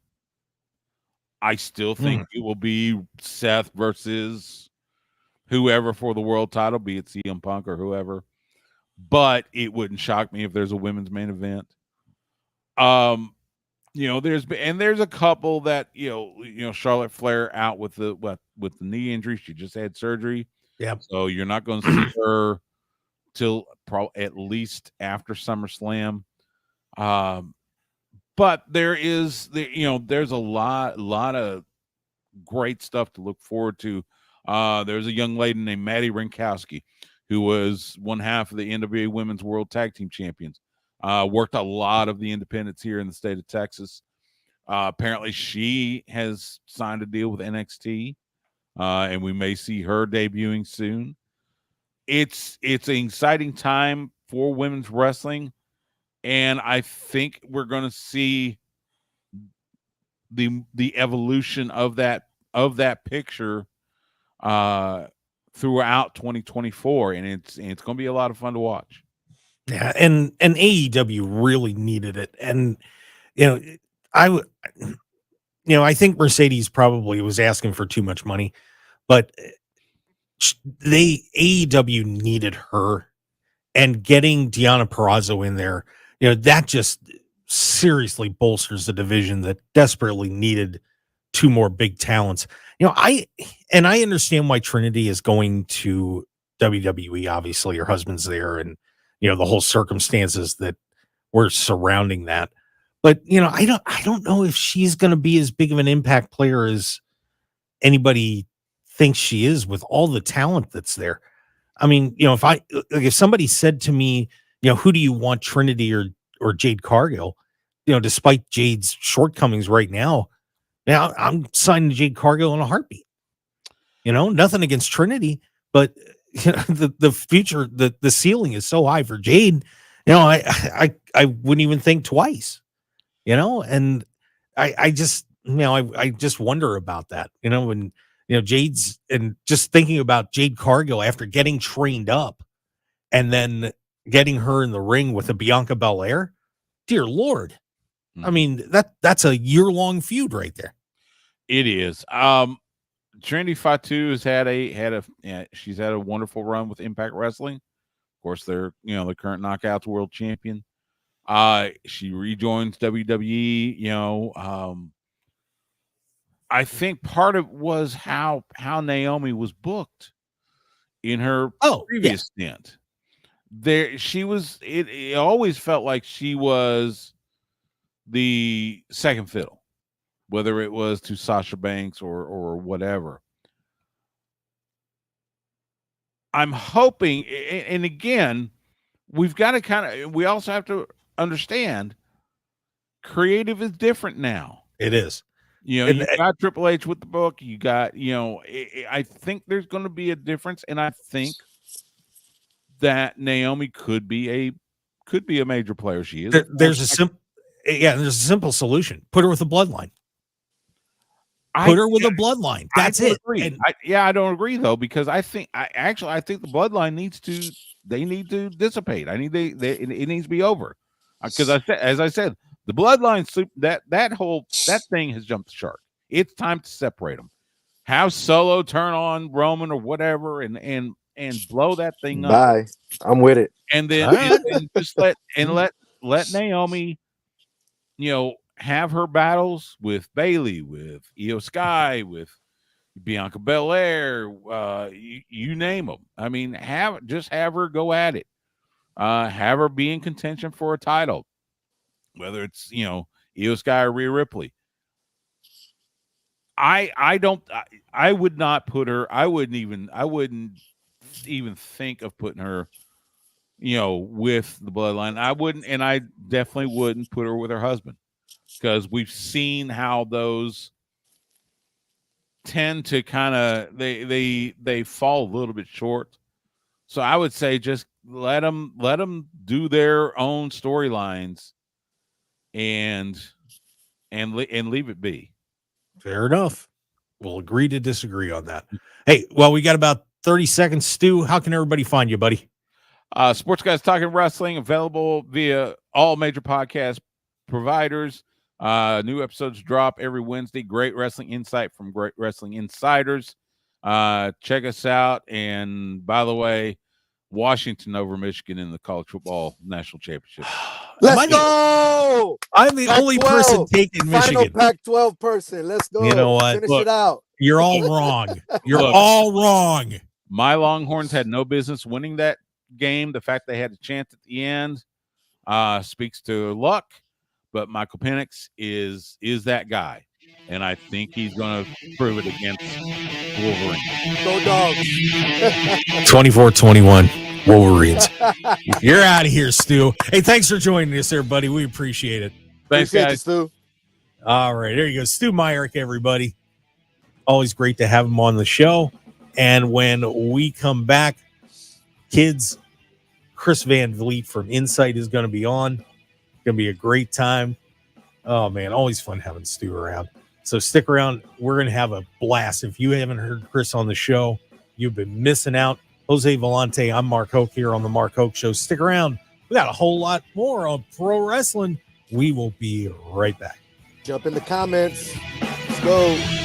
I still think it will be Seth versus whoever for the world title, be it CM Punk or whoever. But it wouldn't shock me if there's a women's main event. There's a couple that Charlotte Flair out with the knee injury. She just had surgery. Yeah. So you're not going to see her till at least after SummerSlam. But there's a lot of great stuff to look forward to. There's a young lady named Maddie Rinkowski, who was one half of the NWA Women's World Tag Team Champions. Worked a lot of the independents here in the state of Texas. Apparently she has signed a deal with NXT, and we may see her debuting soon. It's an exciting time for women's wrestling. And I think we're going to see the evolution of that picture throughout 2024, and it's going to be a lot of fun to watch. Yeah, and AEW really needed it, and I think Mercedes probably was asking for too much money, but AEW needed her, and getting Deonna Purrazzo in there, that just seriously bolsters the division that desperately needed two more big talents. I understand why Trinity is going to WWE. Obviously, her husband's there, and the whole circumstances that were surrounding that. But I don't know if she's going to be as big of an impact player as anybody thinks she is with all the talent that's there. I mean, if somebody said to me, who do you want, Trinity or Jade Cargill? Despite Jade's shortcomings right now, I'm signing Jade Cargill in a heartbeat. Nothing against Trinity, but the future, the ceiling is so high for Jade. I wouldn't even think twice. And I just wonder about that. When Jade's, and just thinking about Jade Cargill after getting trained up and then getting her in the ring with a Bianca Belair, dear Lord. I mean, that's a year-long feud right there. It is. Trinity Fatu she's had a wonderful run with Impact Wrestling. Of course, they're the current Knockouts World Champion. She rejoins WWE. I think part of it was how Naomi was booked in her previous stint. There, she was. It always felt like she was the second fiddle, whether it was to Sasha Banks or whatever. I'm hoping, and again, we've got to we also have to understand creative is different now. It is. You got Triple H with the book. You got, I think there's going to be a difference, and I think that Naomi could be a major player. She is. There's a simple solution. Put her with a bloodline. Put her with a bloodline. That's it. I don't agree though, because I think the bloodline needs to dissipate. It needs to be over. Because as I said, the bloodline soup, that thing has jumped the shark. It's time to separate them. Have Solo turn on Roman or whatever, and blow that thing up. Bye. I'm with it. And then and just let Naomi, have her battles with Bayley, with Io Sky, with Bianca Belair, you name them. I mean, have her go at it. Have her be in contention for a title, whether it's Io Sky or Rhea Ripley. I would not put her. I wouldn't even think of putting her, with the bloodline. I wouldn't, and I definitely wouldn't put her with her husband, because we've seen how those tend to kind of they fall a little bit short. So I would say just let them do their own storylines and leave it be. Fair enough. We'll agree to disagree on that. Hey, well, we got about 30 seconds. Stu, how can everybody find you, buddy? Sports Guys Talking Wrestling, available via all major podcast providers. New episodes drop every Wednesday. Great wrestling insight from great wrestling insiders. Check us out. And by the way, Washington over Michigan in the college football national championship. Let's go! I'm the only person taking Michigan. Final Pac-12 person. Let's go. You know what? Finish it out. You're all wrong. You're all wrong. My Longhorns had no business winning that game. The fact they had a chance at the end speaks to luck. But Michael Penix is that guy, and I think he's going to prove it against Wolverine. Go Dogs. 24-21 Wolverines. You're out of here, Stu. Hey, thanks for joining us, everybody. We appreciate it. Thanks, Appreciate guys. you, Stu. All right, there you go. Stu Myrick, everybody. Always great to have him on the show. And when we come back, kids, Chris Van Vliet from Insight is going to be on. going to be a great time. Oh, man, always fun having Stu around. So stick around. We're going to have a blast. If you haven't heard Chris on the show, you've been missing out. Jose Volonte, I'm Mark Hoke here on the Mark Hoke Show. Stick around. We got a whole lot more on pro wrestling. We will be right back. Jump in the comments. Let's go.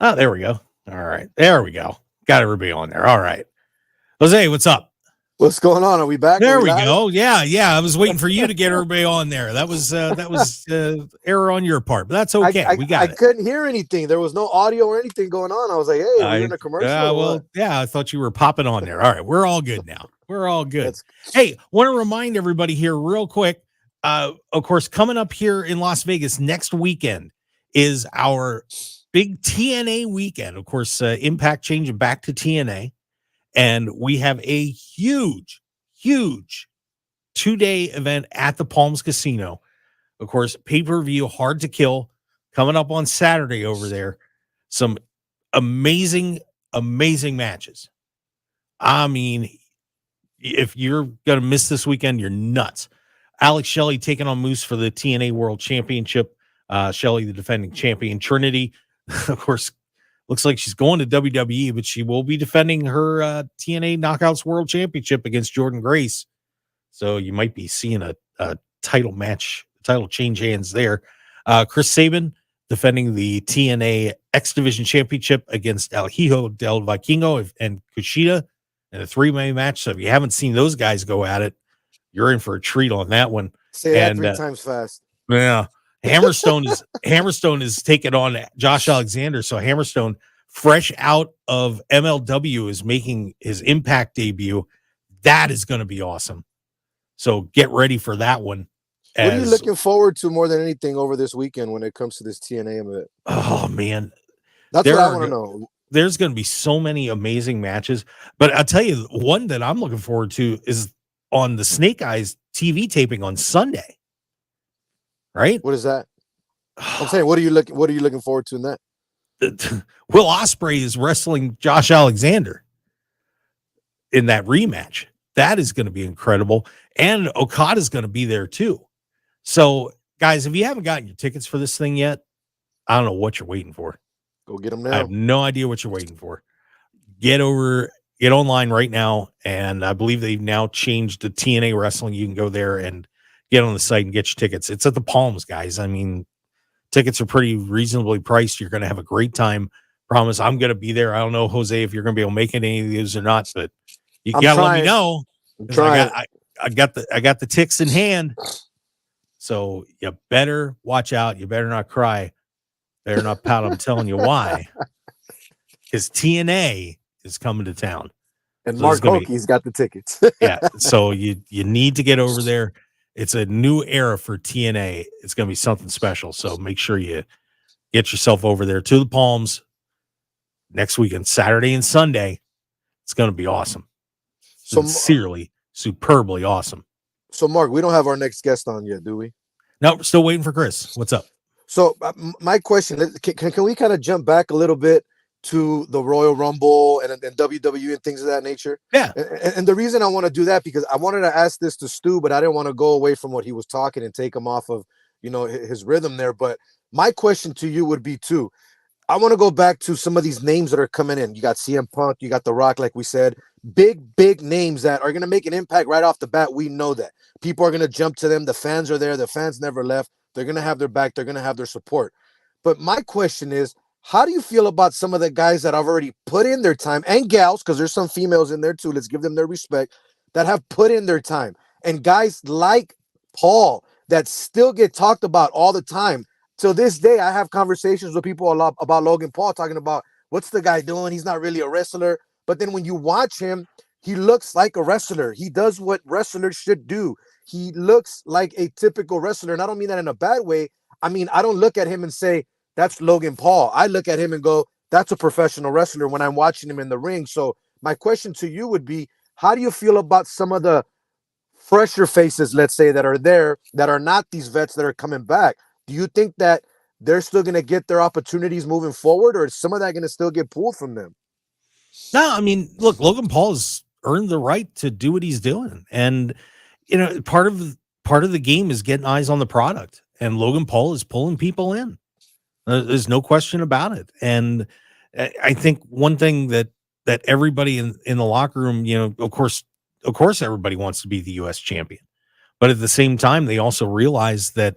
Oh, there we go. All right. There we go. Got everybody on there. All right. Jose, what's up? What's going on? Are we back? There Are we live? go. Yeah, yeah. I was waiting for you to get everybody on there. That was error on your part, but that's okay. We got I it. couldn't hear anything. There was no audio or anything going on. I was like, hey, are we in a commercial? or well, what? yeah, I thought you were popping on there. All right, we're all good now. We're all good. That's- Hey, want to remind everybody here real quick. Of course, coming up here in Las Vegas next weekend is our big TNA weekend. Of course, Impact changing back to TNA. And we have a huge 2-day event at the Palms Casino. Of course, pay-per-view, Hard to Kill, coming up on Saturday over there. Some amazing matches. I mean, if you're going to miss this weekend, you're nuts. Alex Shelley taking on Moose for the TNA World Championship. Shelley, the defending champion. Trinity, of course, looks like she's going to WWE, but she will be defending her TNA Knockouts World Championship against Jordan Grace. So you might be seeing a title match, title change hands there. Chris Sabin defending the TNA X Division Championship against El Hijo del Vikingo and Kushida in a 3-way match. So if you haven't seen those guys go at it, you're in for a treat on that one. Say that 3 times fast. Yeah. Hammerstone is taking on Josh Alexander. So Hammerstone, fresh out of MLW, is making his Impact debut. That is going to be awesome. So get ready for that one. What are you looking forward to more than anything over this weekend when it comes to this TNA event? Oh man, that's what I want to know. There's going to be so many amazing matches, but I'll tell you one that I'm looking forward to is on the Snake Eyes TV taping on Sunday. Right? What is that? I'm saying, what are you looking forward to in that? Will Ospreay is wrestling Josh Alexander in that rematch. That is going to be incredible. And Okada's going to be there too. So, guys, if you haven't gotten your tickets for this thing yet, I don't know what you're waiting for. Go get them now. I have no idea what you're waiting for. Get online right now. And I believe they've now changed to TNA Wrestling. You can go there and get on the site and get your tickets. It's at the Palms, guys. I mean, tickets are pretty reasonably priced. You're going to have a great time. Promise I'm going to be there. I don't know, Jose, if you're going to be able to make any of these or not, but you got to let me know. I got the ticks in hand. So you better watch out. You better not cry. Better not pout. I'm telling you why. Because TNA is coming to town. And so Mark Hoke's got the tickets. Yeah. So you need to get over there. It's a new era for TNA. It's going to be something special. So make sure you get yourself over there to the Palms next weekend, Saturday and Sunday. It's going to be awesome. Sincerely, superbly awesome. So, Mark, we don't have our next guest on yet, do we? No, we're still waiting for Chris. What's up? So, my question, can we kind of jump back a little bit to the Royal Rumble and WWE and things of that nature? Yeah. And the reason I want to do that, because I wanted to ask this to Stu, but I didn't want to go away from what he was talking and take him off of, his rhythm there. But my question to you would be too, I want to go back to some of these names that are coming in. You got CM Punk, you got The Rock, like we said, big names that are going to make an impact right off the bat. We know that people are going to jump to them. The fans are there. The fans never left. They're going to have their back. They're going to have their support. But my question is, how do you feel about some of the guys that have already put in their time, and gals, because there's some females in there too, let's give them their respect, that have put in their time, and guys like Paul that still get talked about all the time? Till this day, I have conversations with people a lot about Logan Paul, talking about what's the guy doing? He's not really a wrestler. But then when you watch him, he looks like a wrestler. He does what wrestlers should do. He looks like a typical wrestler. And I don't mean that in a bad way. I mean, I don't look at him and say, that's Logan Paul. I look at him and go, that's a professional wrestler when I'm watching him in the ring. So my question to you would be, how do you feel about some of the fresher faces, let's say, that are there, that are not these vets that are coming back? Do you think that they're still going to get their opportunities moving forward, or is some of that going to still get pulled from them? No, I mean, look, Logan Paul has earned the right to do what he's doing. And, part of the game is getting eyes on the product. And Logan Paul is pulling people in. There's no question about it. And I think one thing that everybody in the locker room, of course, everybody wants to be the U.S. champion. But at the same time, they also realize that,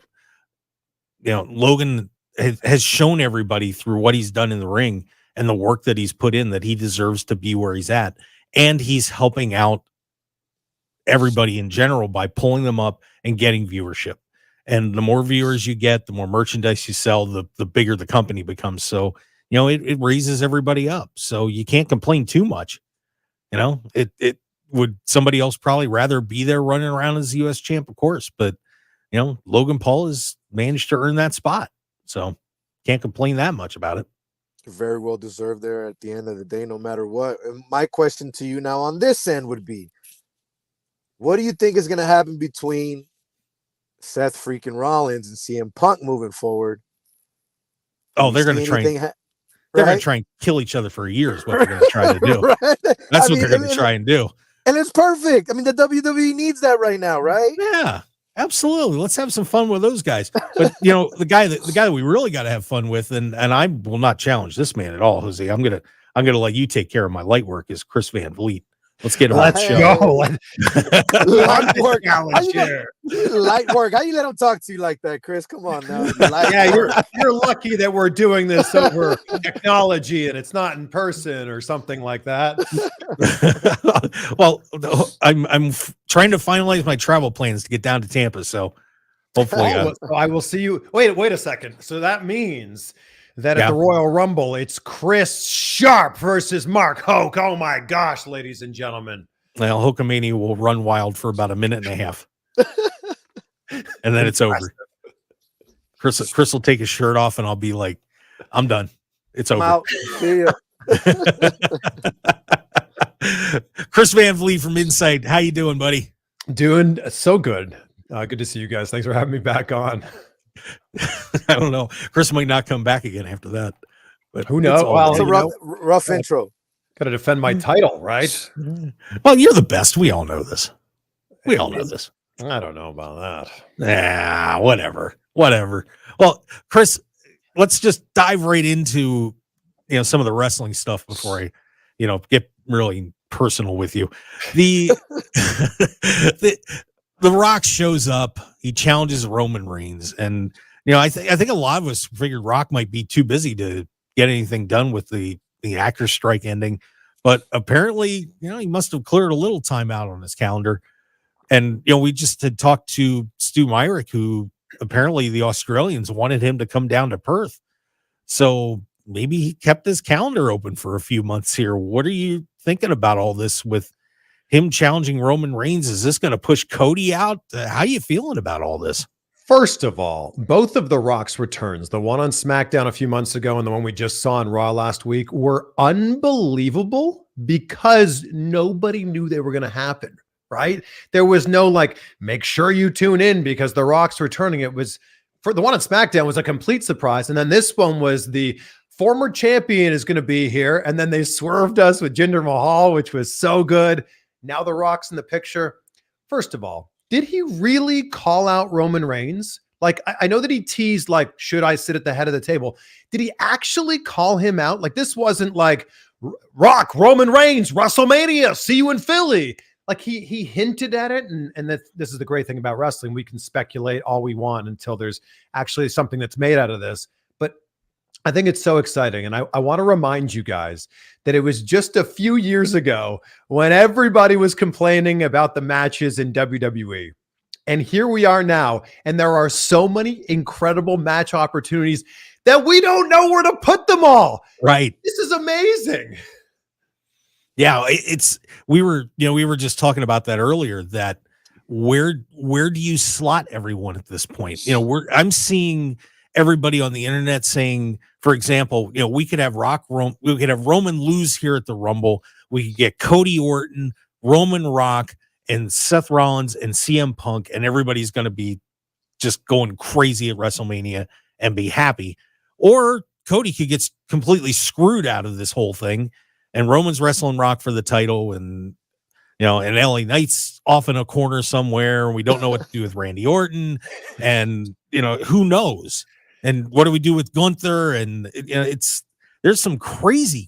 Logan has shown everybody through what he's done in the ring and the work that he's put in that he deserves to be where he's at. And he's helping out everybody in general by pulling them up and getting viewership. And the more viewers you get, the more merchandise you sell, the bigger the company becomes. So, it raises everybody up. So you can't complain too much. It would somebody else probably rather be there running around as US champ, of course. But, Logan Paul has managed to earn that spot. So can't complain that much about it. Very well deserved there at the end of the day, no matter what. And my question to you now on this end would be, what do you think is going to happen between Seth freaking Rollins and CM Punk moving forward? Oh, they're going to try. They're going to try and kill each other for a year is what they're going to try to do. Right? That's what they're going to try and do. And it's perfect. I mean, the WWE needs that right now, right? Yeah, absolutely. Let's have some fun with those guys. But the guy that we really got to have fun with, and I will not challenge this man at all, Jose. I'm gonna let you take care of my light work. Is Chris Van Vliet. Let's get him. Let's go. Light work. Light work. How you let him talk to you like that, Chris? Come on now. You're lucky that we're doing this over technology and it's not in person or something like that. Well, I'm trying to finalize my travel plans to get down to Tampa, so hopefully so I will see you. Wait a second. So that means that at the Royal Rumble, it's Chris Sharp versus Mark Hoke. Oh my gosh, ladies and gentlemen. Well, Hulkamania will run wild for about a minute and a half. And then it's over. Chris will take his shirt off and I'll be like, I'm done. It's over. Out. See ya. Chris Van Vliet from Insight. How you doing, buddy? Doing so good. Good to see you guys. Thanks for having me back on. I don't know. Chris might not come back again after that. But who knows? Well, it's a rough intro. Got to defend my title, right? Well, you're the best. We all know this. We all know this. I don't know about that. Whatever. Well, Chris, let's just dive right into some of the wrestling stuff before I get really personal with you. The Rock shows up. He challenges Roman Reigns, and I think a lot of us figured Rock might be too busy to get anything done with the actor strike ending, but apparently he must have cleared a little time out on his calendar. And we just had talked to Stu Myrick, who apparently the Australians wanted him to come down to Perth, so maybe he kept his calendar open for a few months here. What are you thinking about all this with him challenging Roman Reigns? Is this going to push Cody out? How are you feeling about all this? First of all, both of The Rock's returns, the one on SmackDown a few months ago and the one we just saw on Raw last week, were unbelievable because nobody knew they were going to happen, right? There was no make sure you tune in because The Rock's returning. It was, for the one on SmackDown was a complete surprise. And then this one was the former champion is going to be here. And then they swerved us with Jinder Mahal, which was so good. Now The Rock's in the picture. First of all, did he really call out Roman Reigns? I know that he teased, should I sit at the head of the table? Did he actually call him out? This wasn't Rock, Roman Reigns, WrestleMania, see you in Philly. He hinted at it. And this is the great thing about wrestling. We can speculate all we want until there's actually something that's made out of this. But I think it's so exciting. And I want to remind you guys that it was just a few years ago when everybody was complaining about the matches in WWE. And here we are now. And there are so many incredible match opportunities that we don't know where to put them all. Right. This is amazing. Yeah, we were just talking about that earlier, that where do you slot everyone at this point? I'm seeing everybody on the internet saying, for example, we could have Roman lose here at the Rumble. We could get Cody Orton, Roman Rock, and Seth Rollins and CM Punk, and everybody's going to be just going crazy at WrestleMania and be happy. Or Cody could get completely screwed out of this whole thing, and Roman's wrestling Rock for the title, and and LA Knight's off in a corner somewhere, and we don't know what to do with Randy Orton, and who knows. And what do we do with Gunther? And there's some crazy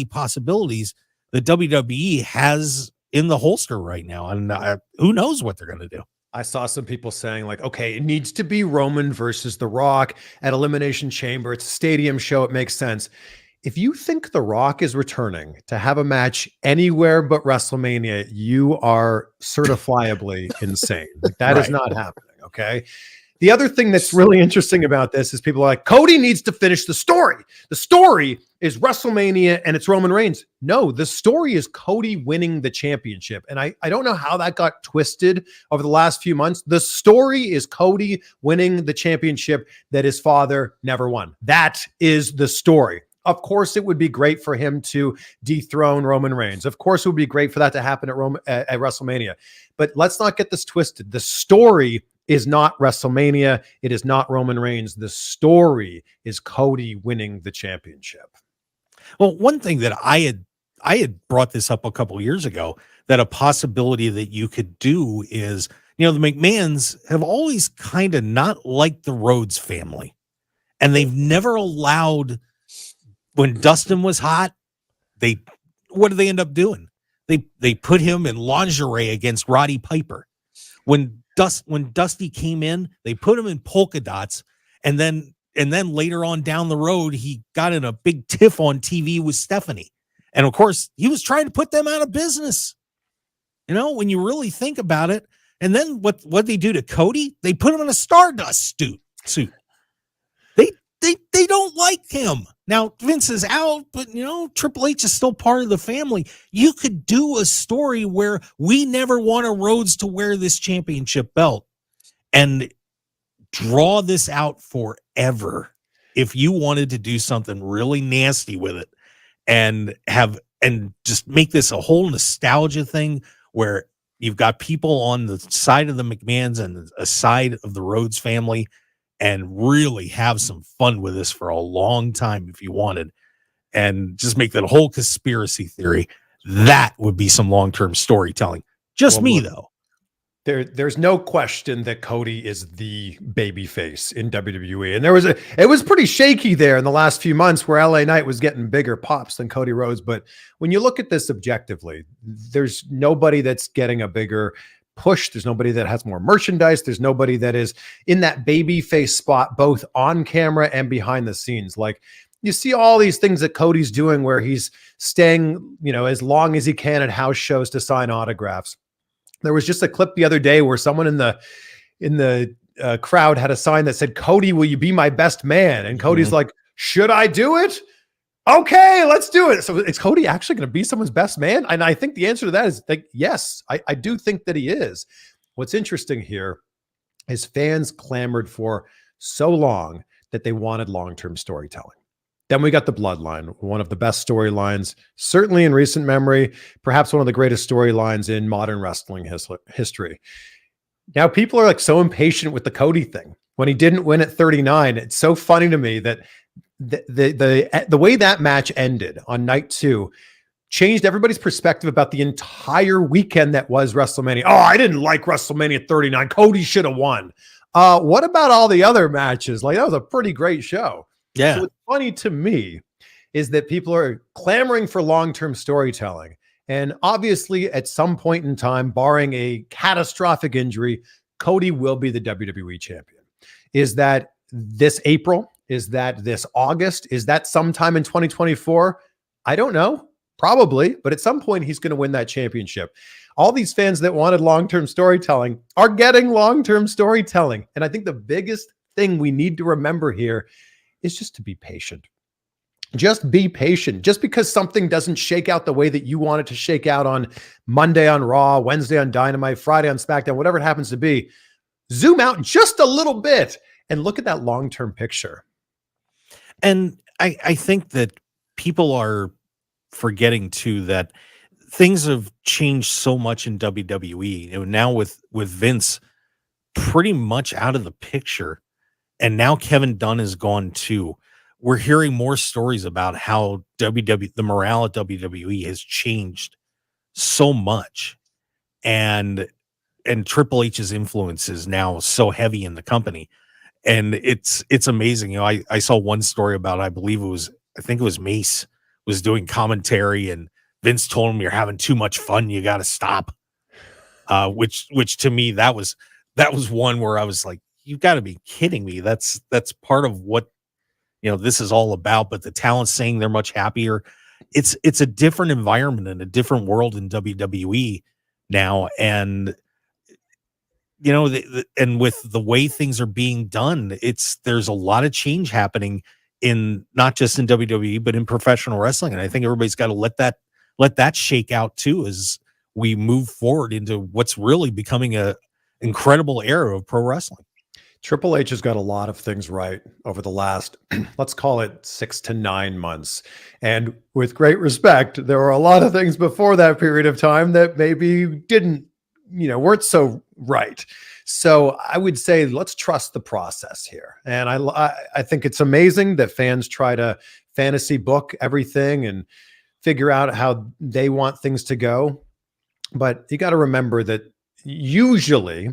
possibilities that WWE has in the holster right now, and who knows what they're going to do. I saw some people saying like, okay, it needs to be Roman versus The Rock at Elimination Chamber. It's a stadium show. It makes sense. If you think The Rock is returning to have a match anywhere but WrestleMania, you are certifiably insane. Like that is not happening. Okay. The other thing that's really interesting about this is people are like, Cody needs to finish the story. The story is WrestleMania and it's Roman Reigns. No, the story is Cody winning the championship. And I don't know how that got twisted over the last few months. The story is Cody winning the championship that his father never won. That is the story. Of course, it would be great for him to dethrone Roman Reigns. Of course, it would be great for that to happen at WrestleMania. But let's not get this twisted. The story is not WrestleMania. It is not Roman Reigns. The story is Cody winning the championship. Well, one thing that I had brought this up a couple of years ago, that a possibility that you could do is, the McMahons have always kind of not liked the Rhodes family, and they've never allowed. When Dustin was hot, what did they end up doing? They put him in lingerie against Roddy Piper. When Dusty came in, they put him in polka dots, and then later on down the road, he got in a big tiff on TV with Stephanie. And of course, he was trying to put them out of business. When you really think about it. And then what they do to Cody? They put him in a Stardust suit. They don't like him. Now, Vince is out, but, Triple H is still part of the family. You could do a story where we never want a Rhodes to wear this championship belt and draw this out forever if you wanted to do something really nasty with it and just make this a whole nostalgia thing where you've got people on the side of the McMahons and a side of the Rhodes family, and really have some fun with this for a long time if you wanted, and just make that a whole conspiracy theory. That would be some long-term storytelling. Though. There's no question that Cody is the baby face in WWE. And it was pretty shaky there in the last few months where LA Knight was getting bigger pops than Cody Rhodes. But when you look at this objectively, there's nobody that's getting a bigger push. There's nobody that has more merchandise. There's nobody that is in that baby face spot, both on camera and behind the scenes. Like, you see all these things that Cody's doing where he's staying, as long as he can at house shows to sign autographs. There was just a clip the other day where someone in the crowd had a sign that said, "Cody, will you be my best man?" And Cody's like, "Should I do it? Okay, let's do it." So is Cody actually going to be someone's best man? And I think the answer to that is like, yes, I do think that he is. What's interesting here is fans clamored for so long that they wanted long-term storytelling. Then we got the Bloodline, one of the best storylines, certainly in recent memory, perhaps one of the greatest storylines in modern wrestling history. Now people are like so impatient with the Cody thing. When he didn't win at 39, it's so funny to me that the way that match ended on night 2 changed everybody's perspective about the entire weekend that was WrestleMania. Oh, I didn't like WrestleMania 39. Cody should have won. What about all the other matches? Like, that was a pretty great show. Yeah. So what's funny to me is that people are clamoring for long-term storytelling. And obviously, at some point in time, barring a catastrophic injury, Cody will be the WWE champion. Is that this April? Is that this August? Is that sometime in 2024? I don't know. Probably. But at some point, he's going to win that championship. All these fans that wanted long-term storytelling are getting long-term storytelling. And I think the biggest thing we need to remember here is just to be patient. Just be patient. Just because something doesn't shake out the way that you want it to shake out on Monday on Raw, Wednesday on Dynamite, Friday on SmackDown, whatever it happens to be, zoom out just a little bit and look at that long-term picture. And I think that people are forgetting too that things have changed so much in WWE. Now with Vince pretty much out of the picture, and now Kevin Dunn is gone too. We're hearing more stories about how the morale at WWE has changed so much, and Triple H's influence is now so heavy in the company, and it's amazing. I saw one story about, I think it was Mace was doing commentary, and Vince told him, "You're having too much fun. You got to stop." Which to me, that was that was one where I was like, you've got to be kidding me. That's part of what, this is all about. But the talent's saying they're much happier. It's a different environment and a different world in WWE now. And, and with the way things are being done, there's a lot of change happening in not just in WWE, but in professional wrestling. And I think everybody's got to let that shake out too, as we move forward into what's really becoming a incredible era of pro wrestling. Triple H has got a lot of things right over the last, let's call it 6 to 9 months. And with great respect, there were a lot of things before that period of time that maybe didn't, weren't so right. So I would say, let's trust the process here. And I think it's amazing that fans try to fantasy book everything and figure out how they want things to go. But you got to remember that usually,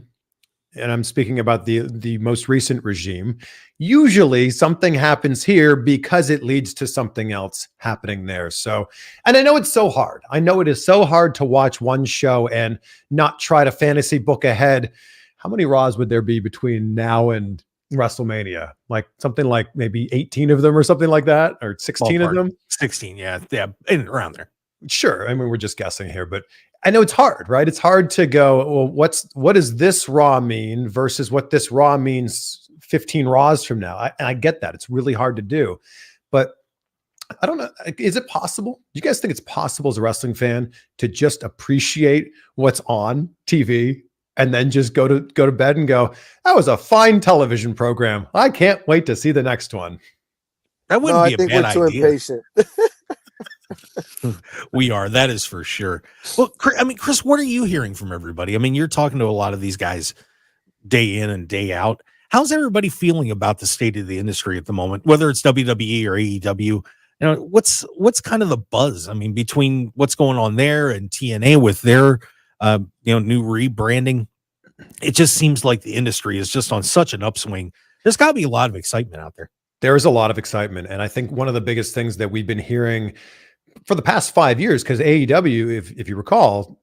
and I'm speaking about the most recent regime, usually something happens here because it leads to something else happening there. So, and I know it's so hard. I know it is so hard to watch one show and not try to fantasy book ahead. How many Raws would there be between now and WrestleMania? Like something like maybe 18 of them or something like that, or 16 of them? 16, yeah, around there. Sure. I mean, we're just guessing here, but I know it's hard, right? It's hard to go, well, what does this Raw mean versus what this Raw means 15 Raws from now? And I get that. It's really hard to do. But I don't know. Is it possible? Do you guys think it's possible as a wrestling fan to just appreciate what's on TV and then just go to bed and go, that was a fine television program. I can't wait to see the next one. That wouldn't be a bad idea. I think we're too impatient. We are. That is for sure. Well, Chris, what are you hearing from everybody? I mean, you're talking to a lot of these guys day in and day out. How's everybody feeling about the state of the industry at the moment, whether it's WWE or AEW? What's kind of the buzz? I mean, between what's going on there and TNA with their new rebranding, it just seems like the industry is just on such an upswing. There's got to be a lot of excitement out there. There is a lot of excitement. And I think one of the biggest things that we've been hearing for the past 5 years, because AEW, if you recall,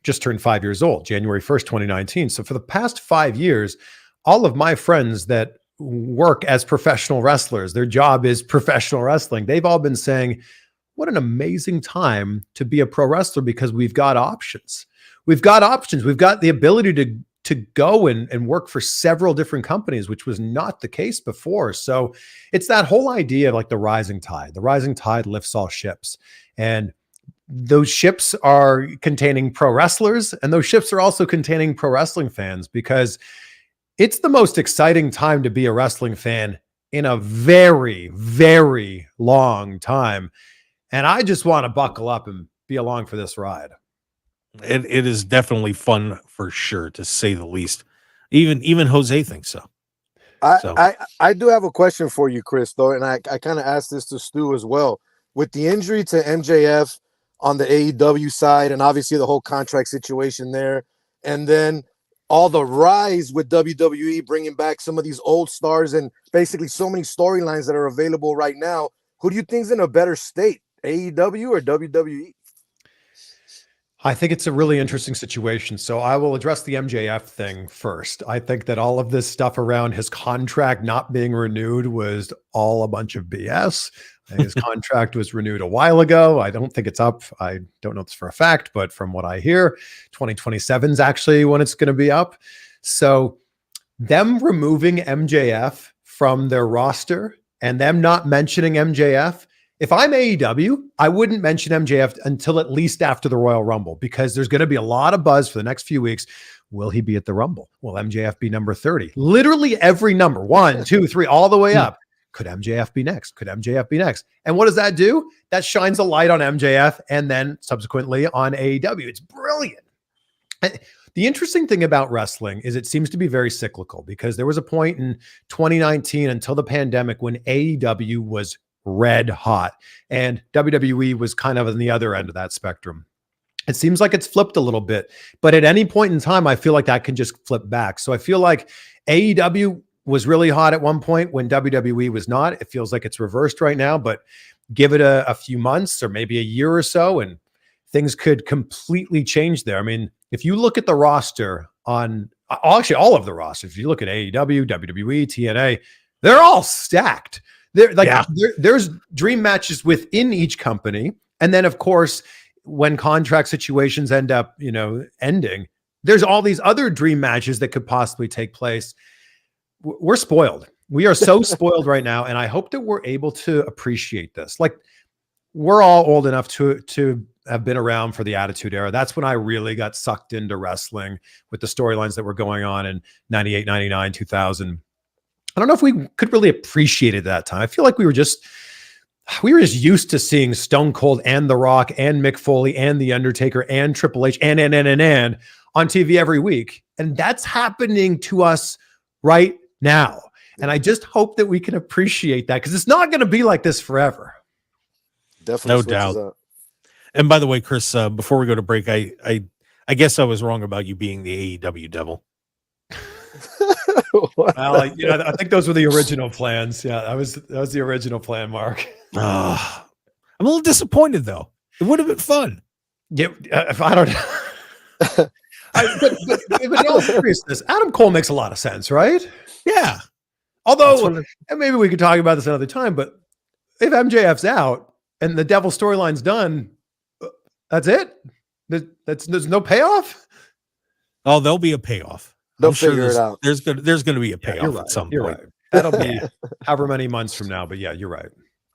just turned 5 years old, January 1st, 2019. So for the past 5 years, all of my friends that work as professional wrestlers, their job is professional wrestling, they've all been saying, what an amazing time to be a pro wrestler, because we've got options. We've got options. We've got the ability to go and work for several different companies, which was not the case before. So it's that whole idea of like the rising tide. The rising tide lifts all ships. And those ships are containing pro wrestlers, and those ships are also containing pro wrestling fans, because it's the most exciting time to be a wrestling fan in a very, very long time. And I just want to buckle up and be along for this ride. It is definitely fun for sure, to say the least. Even Jose thinks so. I do have a question for you, Chris, though, and I kind of asked this to Stu as well. With the injury to MJF on the AEW side, and obviously the whole contract situation there, and then all the rise with WWE bringing back some of these old stars and basically so many storylines that are available right now, who do you think's in a better state, AEW or WWE? I think it's a really interesting situation. So I will address the MJF thing first. I think that all of this stuff around his contract not being renewed was all a bunch of BS. His contract was renewed a while ago. I don't think it's up. I don't know this for a fact, but from what I hear, 2027 is actually when it's going to be up. So them removing MJF from their roster and them not mentioning MJF, if I'm AEW, I wouldn't mention MJF until at least after the Royal Rumble, because there's going to be a lot of buzz for the next few weeks. Will he be at the Rumble? Will MJF be number 30? Literally every number, 1, 2, 3, all the way up. Could MJF be next? Could MJF be next? And what does that do? That shines a light on MJF and then subsequently on AEW. It's brilliant. The interesting thing about wrestling is it seems to be very cyclical, because there was a point in 2019 until the pandemic when AEW was red hot and WWE was kind of on the other end of that spectrum. It seems like it's flipped a little bit, but at any point in time, I feel like that can just flip back. So I feel like AEW was really hot at one point when WWE was not. It feels like it's reversed right now, but give it a few months or maybe a year or so, and things could completely change there. I mean, if you look at the roster on actually all of the rosters, if you look at AEW, WWE, TNA, they're all stacked. There's dream matches within each company. And then, of course, when contract situations end up, ending, there's all these other dream matches that could possibly take place. We're spoiled. We are so spoiled right now. And I hope that we're able to appreciate this. Like, we're all old enough to have been around for the Attitude Era. That's when I really got sucked into wrestling with the storylines that were going on in 98, 99, 2000. I don't know if we could really appreciate it at that time. I feel like we were just used to seeing Stone Cold and The Rock and Mick Foley and The Undertaker and Triple H and on TV every week. And that's happening to us right now. And I just hope that we can appreciate that, because it's not going to be like this forever. Definitely. No doubt. Up. And by the way, Chris, before we go to break, I guess I was wrong about you being the AEW devil. Well, I think those were the original plans. Yeah, that was the original plan, Mark. I'm a little disappointed, though. It would have been fun. Yeah, if I don't know. But in all seriousness, Adam Cole makes a lot of sense, right? Yeah. Although, and maybe we could talk about this another time, but if MJF's out and the Devil storyline's done, that's it? There's no payoff? Oh, there'll be a payoff. They'll figure it out. There's going to be a payoff at some point. Right. That'll be however many months from now. But yeah, you're right.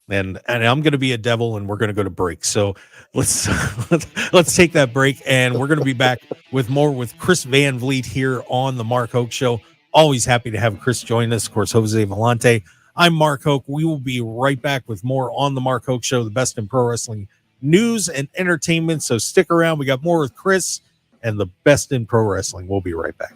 And I'm going to be a devil, and we're going to go to break. So let's take that break, and we're going to be back with more with Chris Van Vliet here on the Mark Hoke Show. Always happy to have Chris join us. Of course, Jose Volonte. I'm Mark Hoke. We will be right back with more on the Mark Hoke Show, the best in pro wrestling news and entertainment. So stick around. We got more with Chris and the best in pro wrestling. We'll be right back.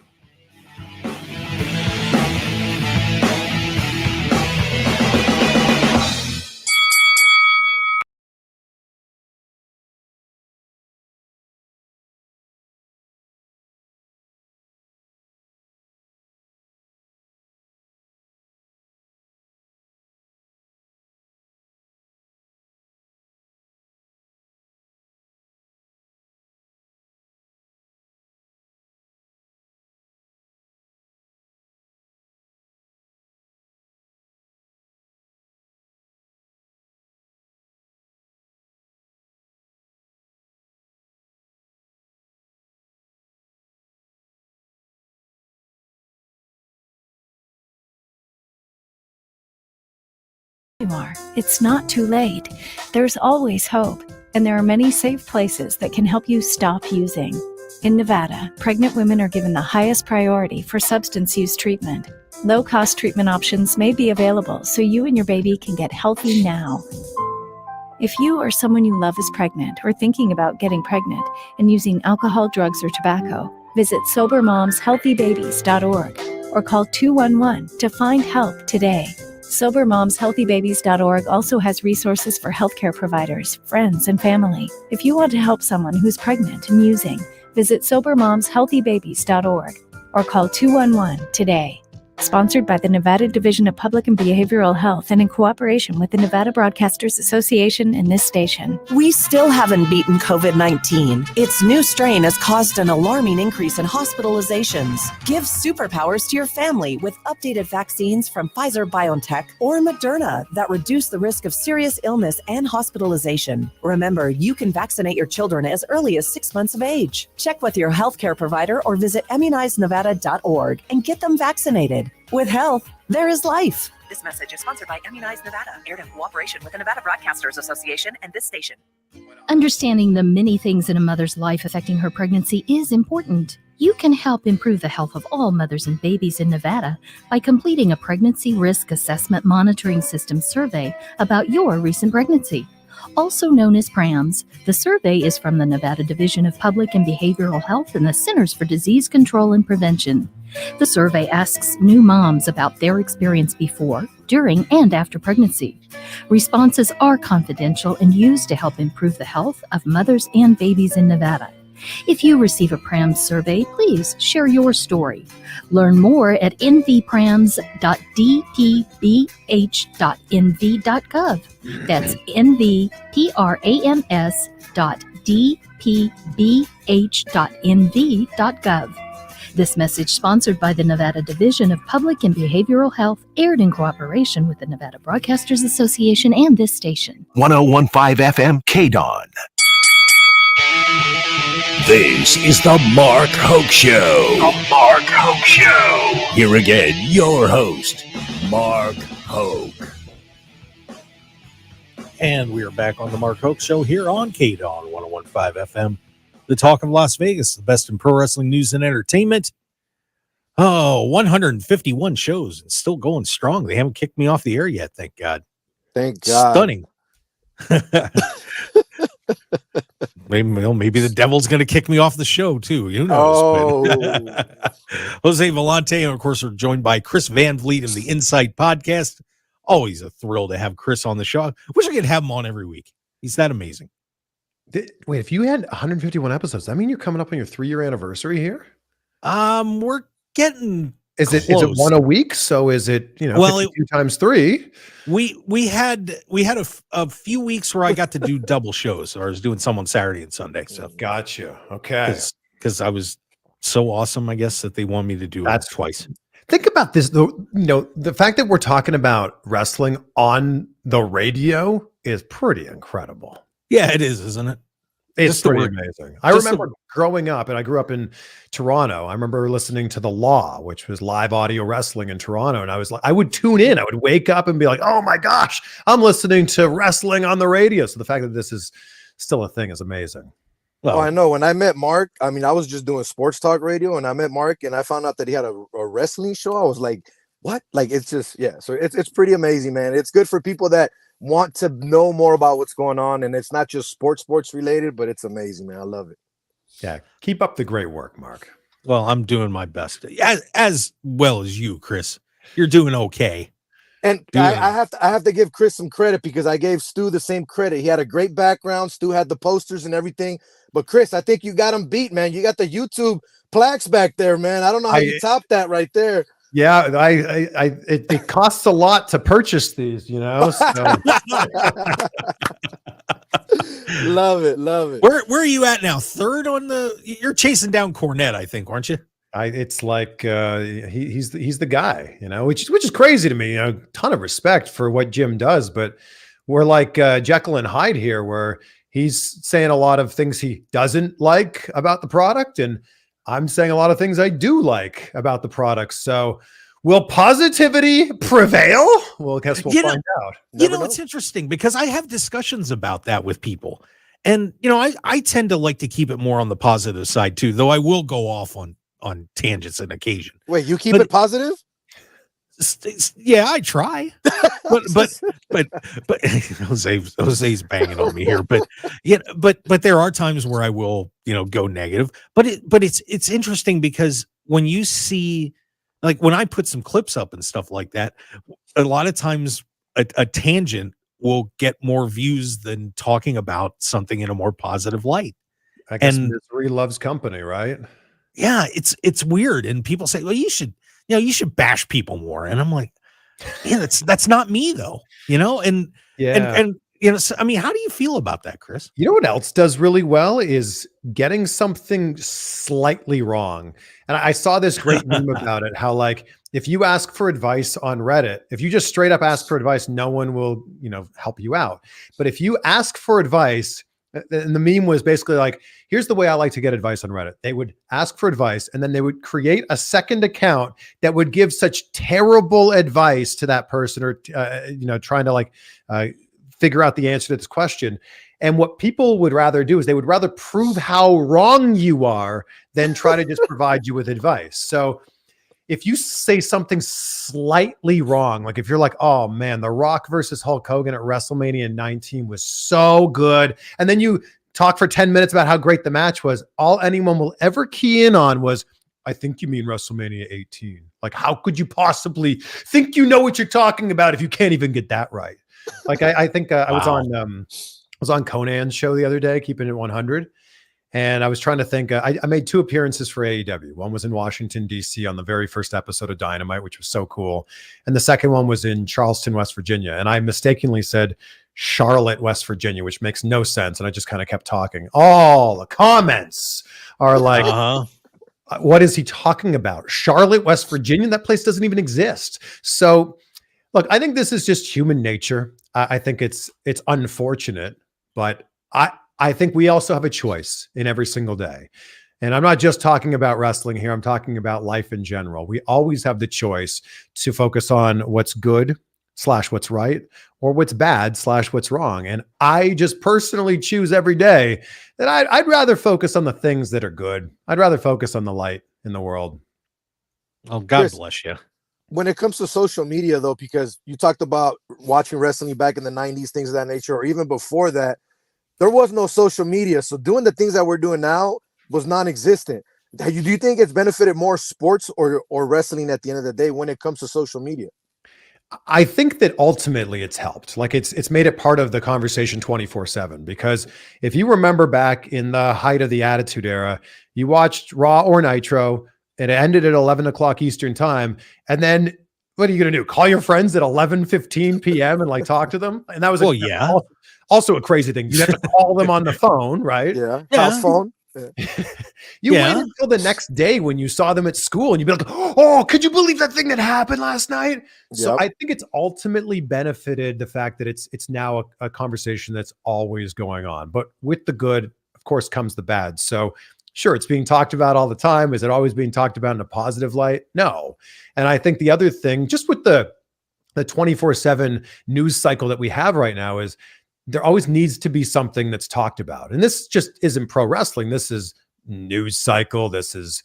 It's not too late. There's always hope, and there are many safe places that can help you stop using. In Nevada, pregnant women are given the highest priority for substance use treatment. Low-cost treatment options may be available so you and your baby can get healthy now. If you or someone you love is pregnant or thinking about getting pregnant and using alcohol, drugs, or tobacco, visit SoberMomsHealthyBabies.org or call 211 to find help today. SoberMomsHealthyBabies.org also has resources for healthcare providers, friends, and family. If you want to help someone who's pregnant and using, visit SoberMomsHealthyBabies.org or call 211 today. Sponsored by the Nevada Division of Public and Behavioral Health and in cooperation with the Nevada Broadcasters Association and this station. We still haven't beaten COVID-19. Its new strain has caused an alarming increase in hospitalizations. Give superpowers to your family with updated vaccines from Pfizer-BioNTech or Moderna that reduce the risk of serious illness and hospitalization. Remember, you can vaccinate your children as early as 6 months of age. Check with your healthcare provider or visit immunizenevada.org and get them vaccinated. With health, there is life. This message is sponsored by Immunize Nevada, aired in cooperation with the Nevada Broadcasters Association and this station. Understanding the many things in a mother's life affecting her pregnancy is important. You can help improve the health of all mothers and babies in Nevada by completing a pregnancy risk assessment monitoring system survey about your recent pregnancy. Also known as PRAMS, the survey is from the Nevada Division of Public and Behavioral Health and the Centers for Disease Control and Prevention. The survey asks new moms about their experience before, during, and after pregnancy. Responses are confidential and used to help improve the health of mothers and babies in Nevada. If you receive a PRAMS survey, please share your story. Learn more at nvprams.dpbh.nv.gov. That's nvprams.dpbh.nv.gov. dpbh.nv.gov. This message sponsored by the Nevada Division of Public and Behavioral Health, aired in cooperation with the Nevada Broadcasters Association and this station. 1015 FM KDAWN. This is the Mark Hoke Show. The Mark Hoke Show. Here again, your host, Mark Hoke. And we are back on the Mark Hoke Show here on KDAWN 1015 FM. The talk of Las Vegas, the best in pro wrestling news and entertainment. Oh, 151 shows and still going strong. They haven't kicked me off the air yet, thank God. Thank God. Stunning. Maybe the devil's going to kick me off the show too. Who knows? Oh. Jose Volonte, and of course, we're joined by Chris Van Vliet of the Insight Podcast. Always a thrill to have Chris on the show. Wish I could have him on every week. He's that amazing. Wait, if you had 151 episodes, I mean, you're coming up on your 3-year anniversary here. We're getting. Is it one a week? So is it 52 times 3? We had a few weeks where I got to do double shows, or I was doing some on Saturday and Sunday. So gotcha. Okay, because I was so awesome, I guess, that they want me to do that twice. Think about this, though. The fact that we're talking about wrestling on the radio is pretty incredible. Yeah, it is, isn't it? It's pretty amazing. I remember growing up, and I grew up in Toronto. I remember listening to The Law, which was live audio wrestling in Toronto. And I was like, I would tune in. I would wake up and be like, oh my gosh, I'm listening to wrestling on the radio. So the fact that this is still a thing is amazing. Well, I know when I met Mark, I mean, I was just doing sports talk radio, and I met Mark and I found out that he had a wrestling show. I was like, what? Like, it's just, yeah. So it's pretty amazing, man. It's good for people that want to know more about what's going on, and it's not just sports related, but it's amazing, man. I love it. Yeah, keep up the great work, Mark. Well, I'm doing my best, as well as you, Chris. You're doing okay. And I have to give Chris some credit, because I gave Stu the same credit. He had a great background. Stu had the posters and everything, but Chris, I think you got him beat, man. You got the YouTube plaques back there, man. I don't know how you topped that right there. Yeah, it costs a lot to purchase these, So. Love it. Where are you at now? Third on you're chasing down Cornette, I think, aren't you? It's like he's the guy, which is crazy to me. Ton of respect for what Jim does, but we're like Jekyll and Hyde here, where he's saying a lot of things he doesn't like about the product, and I'm saying a lot of things I do like about the product. So will positivity prevail? Well, I guess we'll find out. It's interesting, because I have discussions about that with people. And, I tend to like to keep it more on the positive side too, though I will go off on tangents on occasion. Wait, you keep it positive? Yeah, I try. but Jose's banging on me here. But there are times where I will, go negative. But it's interesting, because when you see, like, when I put some clips up and stuff like that, a lot of times a tangent will get more views than talking about something in a more positive light. I guess misery loves company, right? Yeah, it's weird. And people say, well, you should bash people more. And I'm like, yeah, that's not me though, and yeah. And so, I mean, how do you feel about that, Chris? You know what else does really well is getting something slightly wrong. And I saw this great meme about it, how, like, if you ask for advice on Reddit, if you just straight up ask for advice, no one will, help you out. But if you ask for advice, and the meme was basically like, here's the way I like to get advice on Reddit. They would ask for advice, and then they would create a second account that would give such terrible advice to that person, or, trying to figure out the answer to this question. And what people would rather do is they would rather prove how wrong you are than try to just provide you with advice. So if you say something slightly wrong, like if you're like, oh man, The Rock versus Hulk Hogan at WrestleMania 19 was so good, and then you talk for 10 minutes about how great the match was, all anyone will ever key in on was, I think you mean WrestleMania 18. Like, how could you possibly think you know what you're talking about if you can't even get that right? Like, I think I was on Conan's show the other day, Keeping It 100. And I was trying to think, I made 2 appearances for AEW. One was in Washington, D.C. on the very first episode of Dynamite, which was so cool. And the second one was in Charleston, West Virginia. And I mistakenly said Charlotte, West Virginia, which makes no sense. And I just kind of kept talking. All the comments are like, what is he talking about? Charlotte, West Virginia? That place doesn't even exist. So look, I think this is just human nature. I think it's unfortunate, but I think we also have a choice in every single day. And I'm not just talking about wrestling here. I'm talking about life in general. We always have the choice to focus on what's good / what's right, or what's bad / what's wrong. And I just personally choose every day that I'd rather focus on the things that are good. I'd rather focus on the light in the world. Oh, God Chris, bless you. When it comes to social media, though, because you talked about watching wrestling back in the 90s, things of that nature, or even before that, there was no social media. So doing the things that we're doing now was non-existent. Do you think it's benefited more sports or wrestling at the end of the day when it comes to social media? I think that ultimately it's helped. Like it's made it part of the conversation 24/7, because if you remember back in the height of the Attitude Era, you watched Raw or Nitro, and it ended at 11 o'clock Eastern time. And then what are you going to do? Call your friends at 11:15 p.m. and like talk to them? And that was also a crazy thing. You have to call them on the phone, right? Yeah. House phone. You waited until the next day when you saw them at school and you'd be like, oh, could you believe that thing that happened last night? So I think it's ultimately benefited the fact that it's now a conversation that's always going on. But with the good, of course, comes the bad. So sure, it's being talked about all the time. Is it always being talked about in a positive light? No. And I think the other thing, just with the 24/7 news cycle that we have right now, is there always needs to be something that's talked about. And this just isn't pro wrestling. This is news cycle. This is,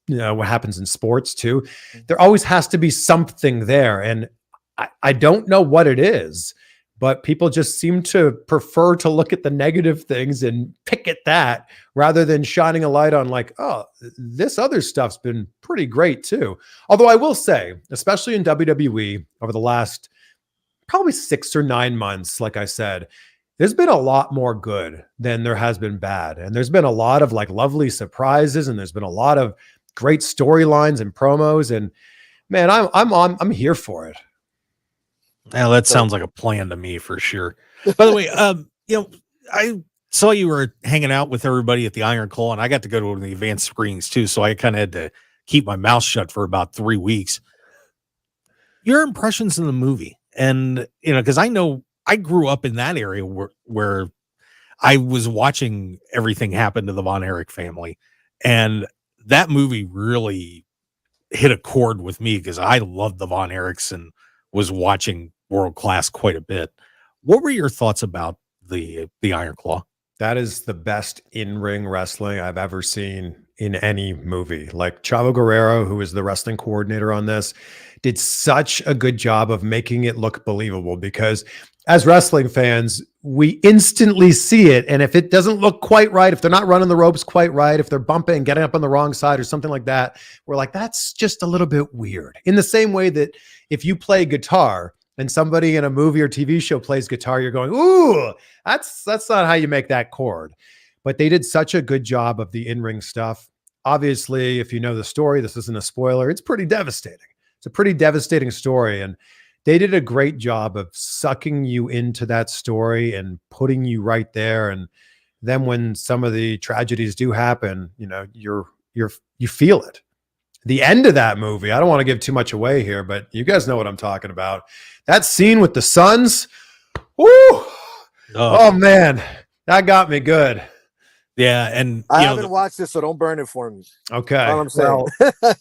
what happens in sports too. There always has to be something there. And I don't know what it is, but people just seem to prefer to look at the negative things and pick at that rather than shining a light on like, oh, this other stuff's been pretty great too. Although I will say, especially in WWE over the last probably 6 or 9 months, like I said, there's been a lot more good than there has been bad. And there's been a lot of like lovely surprises, and there's been a lot of great storylines and promos. And man, I'm here for it. Now that sounds like a plan to me for sure. By the way, I saw you were hanging out with everybody at the Iron Claw, and I got to go to the advanced screenings too. So I kind of had to keep my mouth shut for about 3 weeks. Your impressions in the movie. And, because I know I grew up in that area where I was watching everything happen to the Von Erich family. And that movie really hit a chord with me because I loved the Von Erichs and was watching World Class quite a bit. What were your thoughts about the Iron Claw? That is the best in-ring wrestling I've ever seen in any movie. Like Chavo Guerrero, who is the wrestling coordinator on this, did such a good job of making it look believable, because as wrestling fans, we instantly see it. And if it doesn't look quite right, if they're not running the ropes quite right, if they're bumping and getting up on the wrong side or something like that, we're like, that's just a little bit weird. In the same way that if you play guitar and somebody in a movie or TV show plays guitar, you're going, ooh, that's not how you make that chord. But they did such a good job of the in-ring stuff. Obviously, if you know the story, this isn't a spoiler, it's pretty devastating. It's a pretty devastating story. And they did a great job of sucking you into that story and putting you right there. And then when some of the tragedies do happen, you feel it. The end of that movie, I don't want to give too much away here, but you guys know what I'm talking about. That scene with the sons, woo! Oh man, that got me good. Yeah, and I haven't watched this, so don't burn it for me. Okay. All I'm saying.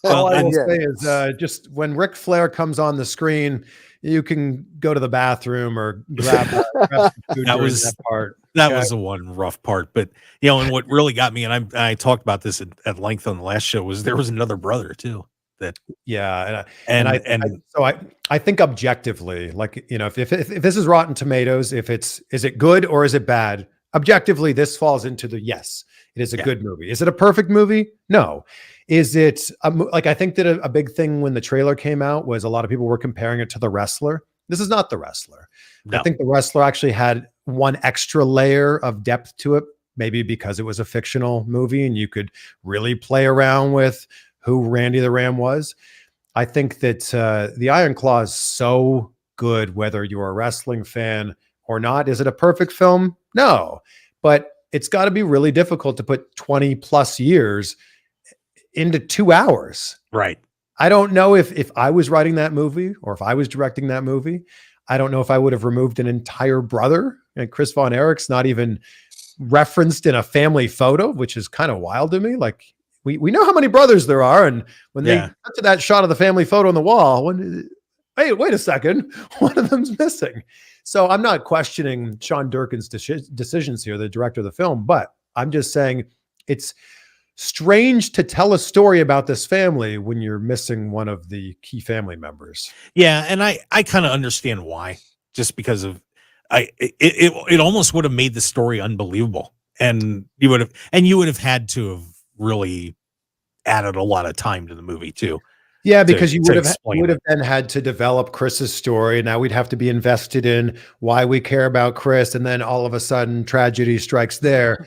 All I will say is just when Ric Flair comes on the screen, you can go to the bathroom or grab some food. That was that part. That was the one rough part. But and what really got me, and I talked about this at length on the last show, was there was another brother too. I think objectively, like if this is Rotten Tomatoes, is it good or is it bad? Objectively, this falls into the yes. It is a good movie. Is it a perfect movie? No. Is it I think that a big thing when the trailer came out was a lot of people were comparing it to The Wrestler. This is not The Wrestler. No. I think The Wrestler actually had one extra layer of depth to it, maybe because it was a fictional movie and you could really play around with who Randy the Ram was. I think that the Iron Claw is so good, whether you're a wrestling fan or not? Is it a perfect film? No, but it's got to be really difficult to put 20 plus years into 2 hours. Right. I don't know if I was writing that movie or if I was directing that movie. I don't know if I would have removed an entire brother, and Chris Von Erich's not even referenced in a family photo, which is kind of wild to me. Like we know how many brothers there are. And when they got to that shot of the family photo on the wall, hey, wait a second, one of them's missing. So I'm not questioning Sean Durkin's decisions here, the director of the film, but I'm just saying it's strange to tell a story about this family when you're missing one of the key family members. Yeah, and I kind of understand why, just because of it almost would have made the story unbelievable, and you would have had to have really added a lot of time to the movie too. Yeah, because you would have then had to develop Chris's story. Now we'd have to be invested in why we care about Chris, and then all of a sudden tragedy strikes there.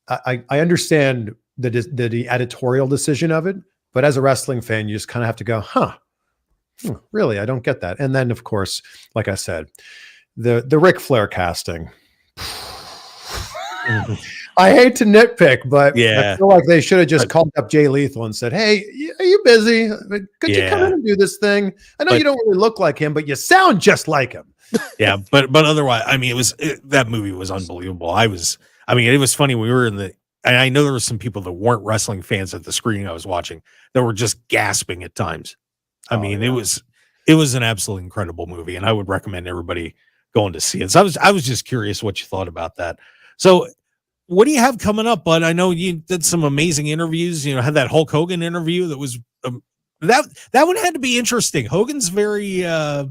I understand the editorial decision of it, but as a wrestling fan, you just kind of have to go, really? I don't get that. And then, of course, like I said, the Ric Flair casting. I hate to nitpick, but I feel like they should have just called up Jay Lethal and said, "Hey, are you busy? Could you come in and do this thing? I know you don't really look like him, but you sound just like him." Yeah, but otherwise, I mean, that movie was unbelievable. It was funny. We were and I know there were some people that weren't wrestling fans at the screening I was watching that were just gasping at times. It was an absolutely incredible movie, and I would recommend everybody going to see it. So I was just curious what you thought about that. So what do you have coming up, bud? I know you did some amazing interviews. You know, had that Hulk Hogan interview that was that one had to be interesting. Hogan's very a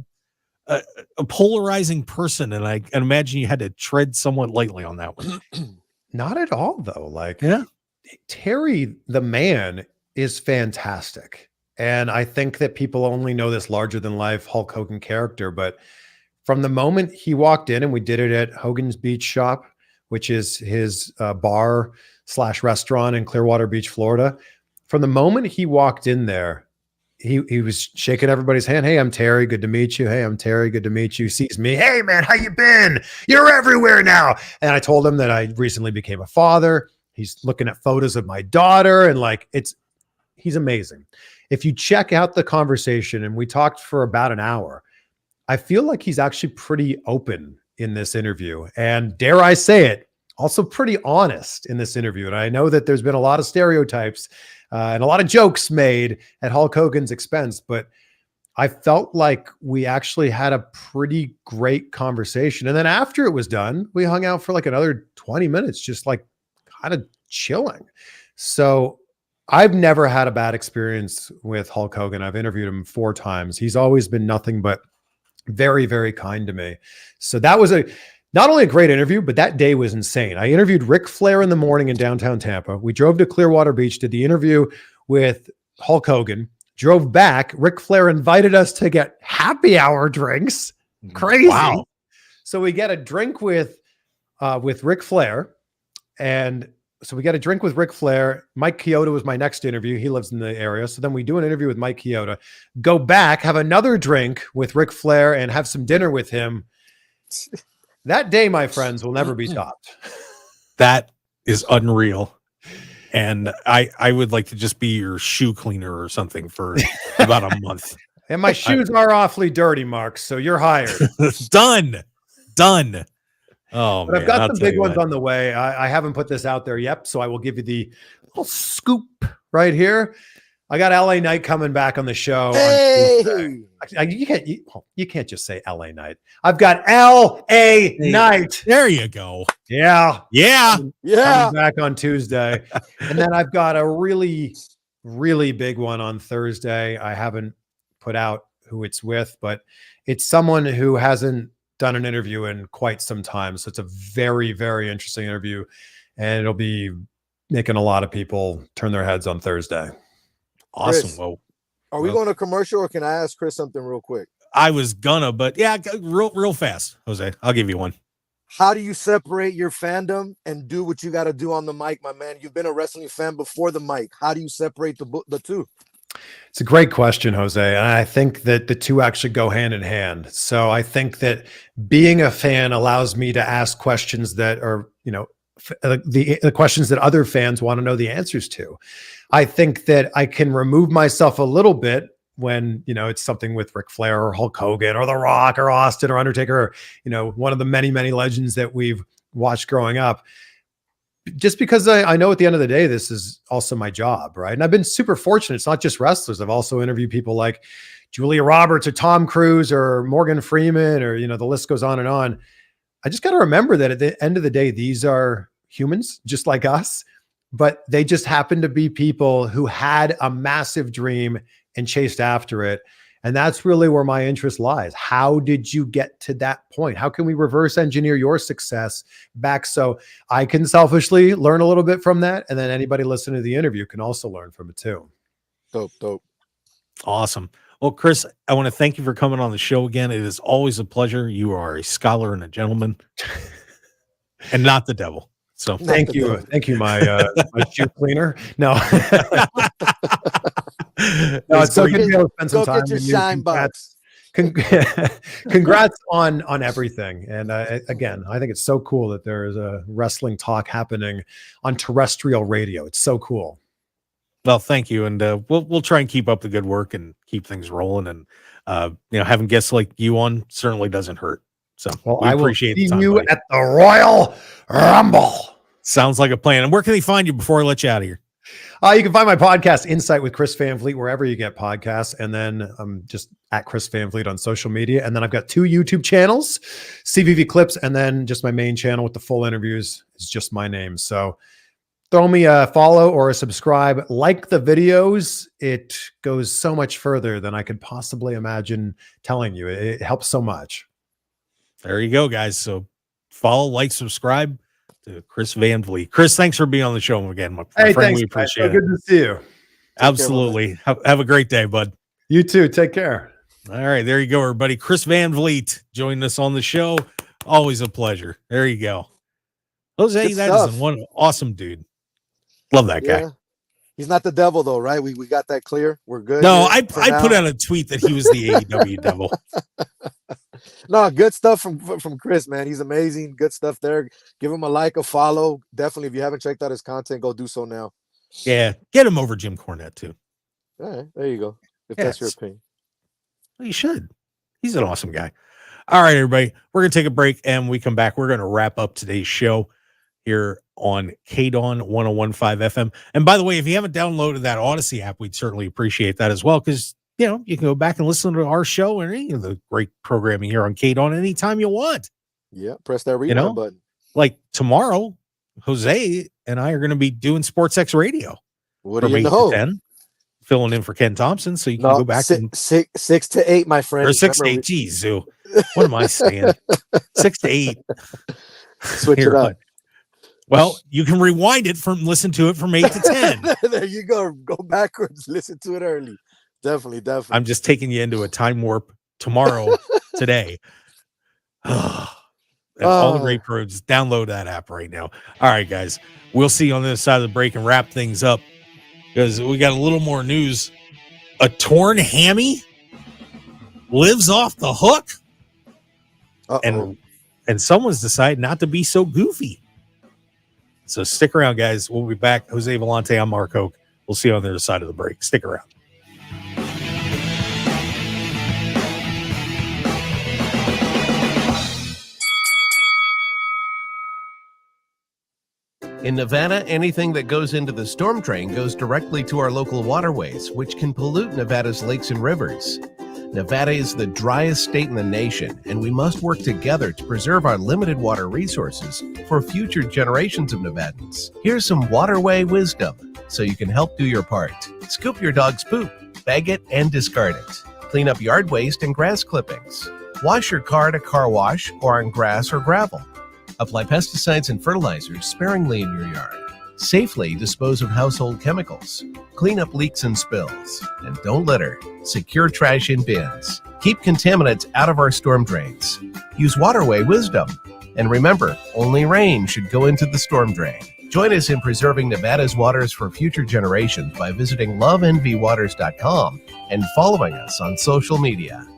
polarizing person, and I can imagine you had to tread somewhat lightly on that one. Not at all, though. Terry the Man is fantastic. And I think that people only know this larger than life Hulk Hogan character. But from the moment he walked in, and we did it at Hogan's Beach Shop, which is his bar / restaurant in Clearwater Beach, Florida. From the moment he walked in there, he was shaking everybody's hand. "Hey, I'm Terry. Good to meet you. Hey, I'm Terry. Good to meet you." Sees me. "Hey, man, how you been? You're everywhere now." And I told him that I recently became a father. He's looking at photos of my daughter, and he's amazing. If you check out the conversation, and we talked for about an hour, I feel like he's actually pretty open in this interview. And dare I say it, also pretty honest in this interview. And I know that there's been a lot of stereotypes and a lot of jokes made at Hulk Hogan's expense, but I felt like we actually had a pretty great conversation. And then after it was done, we hung out for another 20 minutes, just kind of chilling. So I've never had a bad experience with Hulk Hogan. I've interviewed him 4 times. He's always been nothing but very, very kind to me. So that was not only a great interview, but that day was insane. I interviewed Ric Flair in the morning in downtown Tampa. We drove to Clearwater Beach, did the interview with Hulk Hogan, drove back. Ric Flair invited us to get happy hour drinks. Crazy. Wow. So we get a drink with Ric Flair. And so we got a drink with Ric Flair. Mike Chioda was my next interview. He lives in the area. So then we do an interview with Mike Chioda, go back, have another drink with Ric Flair, and have some dinner with him. That day, my friends, will never be topped. That is unreal. And I would like to just be your shoe cleaner or something for about a month. And my shoes are awfully dirty, Mark. So you're hired. Done. Oh, but I've got some big ones on the way. I haven't put this out there yet, so I will give you the little scoop right here. I got LA Knight coming back on the show. Hey! You can't just say LA Knight. I've got LA Knight. There you go. Yeah. Coming back on Tuesday. And then I've got a really, really big one on Thursday. I haven't put out who it's with, but it's someone who hasn't done an interview in quite some time. So it's a very, very interesting interview, and it'll be making a lot of people turn their heads on Thursday. Awesome. Chris, are we going to commercial, or can I ask Chris something real quick? I was gonna, but yeah, real fast, Jose. I'll give you one. How do you separate your fandom and do what you got to do on the mic, my man? You've been a wrestling fan before the mic. How do you separate the two? It's a great question, Jose. And I think that the two actually go hand in hand. So I think that being a fan allows me to ask questions that are, the questions that other fans want to know the answers to. I think that I can remove myself a little bit when, it's something with Ric Flair or Hulk Hogan or The Rock or Austin or Undertaker, or, one of the many, many legends that we've watched growing up. Just because I know at the end of the day, this is also my job, right? And I've been super fortunate. It's not just wrestlers. I've also interviewed people like Julia Roberts or Tom Cruise or Morgan Freeman or, the list goes on and on. I just got to remember that at the end of the day, these are humans just like us, but they just happen to be people who had a massive dream and chased after it. And that's really where my interest lies. How did you get to that point? How can we reverse engineer your success back so I can selfishly learn a little bit from that? And then anybody listening to the interview can also learn from it too. Dope. Awesome. Well, Chris, I want to thank you for coming on the show again. It is always a pleasure. You are a scholar and a gentleman and not the devil. So thank you. Thank you, my shoe cleaner. No. No, it's so good to be able to spend some time with you. Shine box. Congrats on everything. And again, I think it's so cool that there is a wrestling talk happening on terrestrial radio. It's so cool. Well, thank you. And we'll try and keep up the good work and keep things rolling. And having guests like you on certainly doesn't hurt. So I appreciate the time, you at the Royal Rumble. Sounds like a plan. And where can they find you before I let you out of here? You can find my podcast, Insight with Chris Van Vliet, wherever you get podcasts. And then I'm just at Chris Van Vliet on social media. And then I've got 2 YouTube channels, CVV Clips, and then just my main channel with the full interviews is just my name. So throw me a follow or a subscribe. Like the videos. It goes so much further than I could possibly imagine telling you. It helps so much. There you go, guys. So follow, like, subscribe to Chris Van Vliet. Chris, thanks for being on the show again, my friend. Thanks, we appreciate it. Good to see you. Absolutely. Have a great day, bud. You too. Take care. All right, there you go, everybody. Chris Van Vliet joining us on the show. Always a pleasure. There you go. Jose, that is one awesome dude. Love that guy. He's not the devil, though, right? We got that clear. We're good. No, I put out a tweet that he was the AEW devil. No, good stuff from Chris, man. He's amazing. Good stuff there. Give him a like, a follow. Definitely, if you haven't checked out his content, go do so now. Yeah, get him over Jim Cornette too. All right, there you go. If that's your opinion. Well, you should. He's an awesome guy. All right, everybody. We're going to take a break, and when we come back, we're going to wrap up today's show here on KDAWN 101.5 FM. And by the way, if you haven't downloaded that Odyssey app, we'd certainly appreciate that as well, because you can go back and listen to our show and any of the great programming here on KDAWN anytime you want. Yeah, press that rewind button. Like tomorrow, Jose and I are going to be doing SportsX Radio. What do you know? 10, filling in for Ken Thompson, so you can go back and 6 to 8, my friend. Or 6 to 8. Geez, Zoo. What am I saying? 6 to 8. Switch it up. Well, you can rewind it listen to it from 8 to 10. There you go. Go backwards. Listen to it early. Definitely. I'm just taking you into a time warp tomorrow, today. All the great programs. Download that app right now. All right, guys. We'll see you on the other side of the break and wrap things up because we got a little more news. A torn hammy lives off the hook. And someone's decided not to be so goofy. So stick around, guys. We'll be back. Jose Volonte, I'm Mark Hoke. We'll see you on the other side of the break. Stick around. In Nevada, anything that goes into the storm drain goes directly to our local waterways, which can pollute Nevada's lakes and rivers. Nevada is the driest state in the nation, and we must work together to preserve our limited water resources for future generations of Nevadans. Here's some waterway wisdom so you can help do your part. Scoop your dog's poop, bag it, and discard it. Clean up yard waste and grass clippings. Wash your car at a car wash or on grass or gravel. Apply pesticides and fertilizers sparingly in your yard. Safely dispose of household chemicals. Clean up leaks and spills. And don't litter. Secure trash in bins. Keep contaminants out of our storm drains. Use waterway wisdom. And remember, only rain should go into the storm drain. Join us in preserving Nevada's waters for future generations by visiting loveenvywaters.com and following us on social media.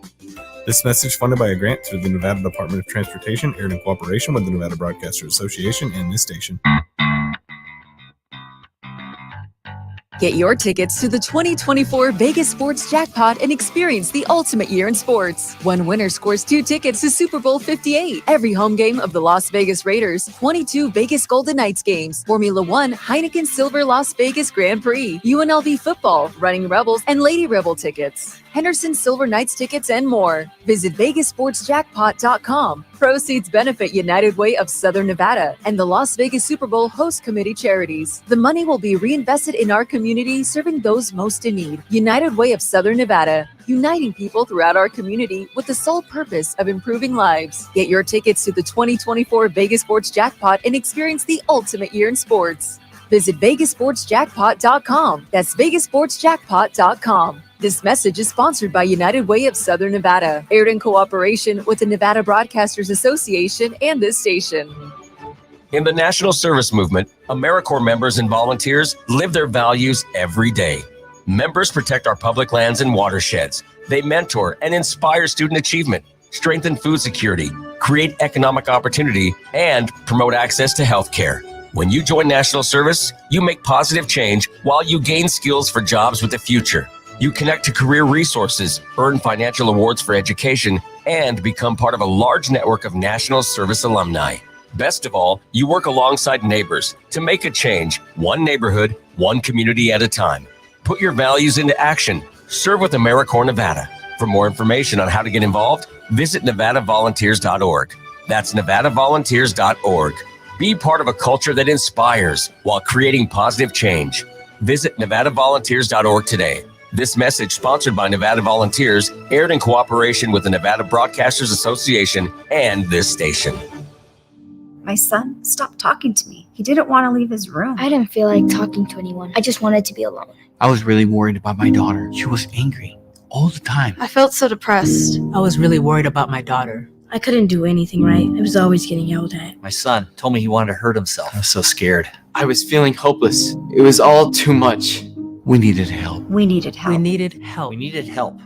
This message funded by a grant through the Nevada Department of Transportation, aired in cooperation with the Nevada Broadcasters Association and this station. Get your tickets to the 2024 Vegas Sports Jackpot and experience the ultimate year in sports. One winner scores 2 tickets to Super Bowl 58, every home game of the Las Vegas Raiders, 22 Vegas Golden Knights games, Formula One, Heineken Silver Las Vegas Grand Prix, UNLV football, Running Rebels, and Lady Rebel tickets, Henderson Silver Knights tickets, and more. Visit VegasSportsJackpot.com. Proceeds benefit United Way of Southern Nevada and the Las Vegas Super Bowl host committee charities. The money will be reinvested in our community, serving those most in need. United Way of Southern Nevada, uniting people throughout our community with the sole purpose of improving lives. Get your tickets to the 2024 Vegas Sports Jackpot and experience the ultimate year in sports. Visit VegasSportsJackpot.com. That's VegasSportsJackpot.com. This message is sponsored by United Way of Southern Nevada, aired in cooperation with the Nevada Broadcasters Association and this station. In the National Service Movement, AmeriCorps members and volunteers live their values every day. Members protect our public lands and watersheds. They mentor and inspire student achievement, strengthen food security, create economic opportunity, and promote access to health care. When you join National Service, you make positive change while you gain skills for jobs with the future. You connect to career resources, earn financial awards for education, and become part of a large network of National Service alumni. Best of all, you work alongside neighbors to make a change, one neighborhood, one community at a time. Put your values into action. Serve with AmeriCorps Nevada. For more information on how to get involved, visit NevadaVolunteers.org. That's NevadaVolunteers.org. Be part of a culture that inspires while creating positive change. Visit NevadaVolunteers.org today. This message, sponsored by Nevada Volunteers, aired in cooperation with the Nevada Broadcasters Association and this station. My son stopped talking to me. He didn't want to leave his room. I didn't feel like talking to anyone. I just wanted to be alone. I was really worried about my daughter. She was angry all the time. I felt so depressed. I was really worried about my daughter. I couldn't do anything right. I was always getting yelled at. My son told me he wanted to hurt himself. I was so scared. I was feeling hopeless. It was all too much. We needed help. We needed help. We needed help. We needed help.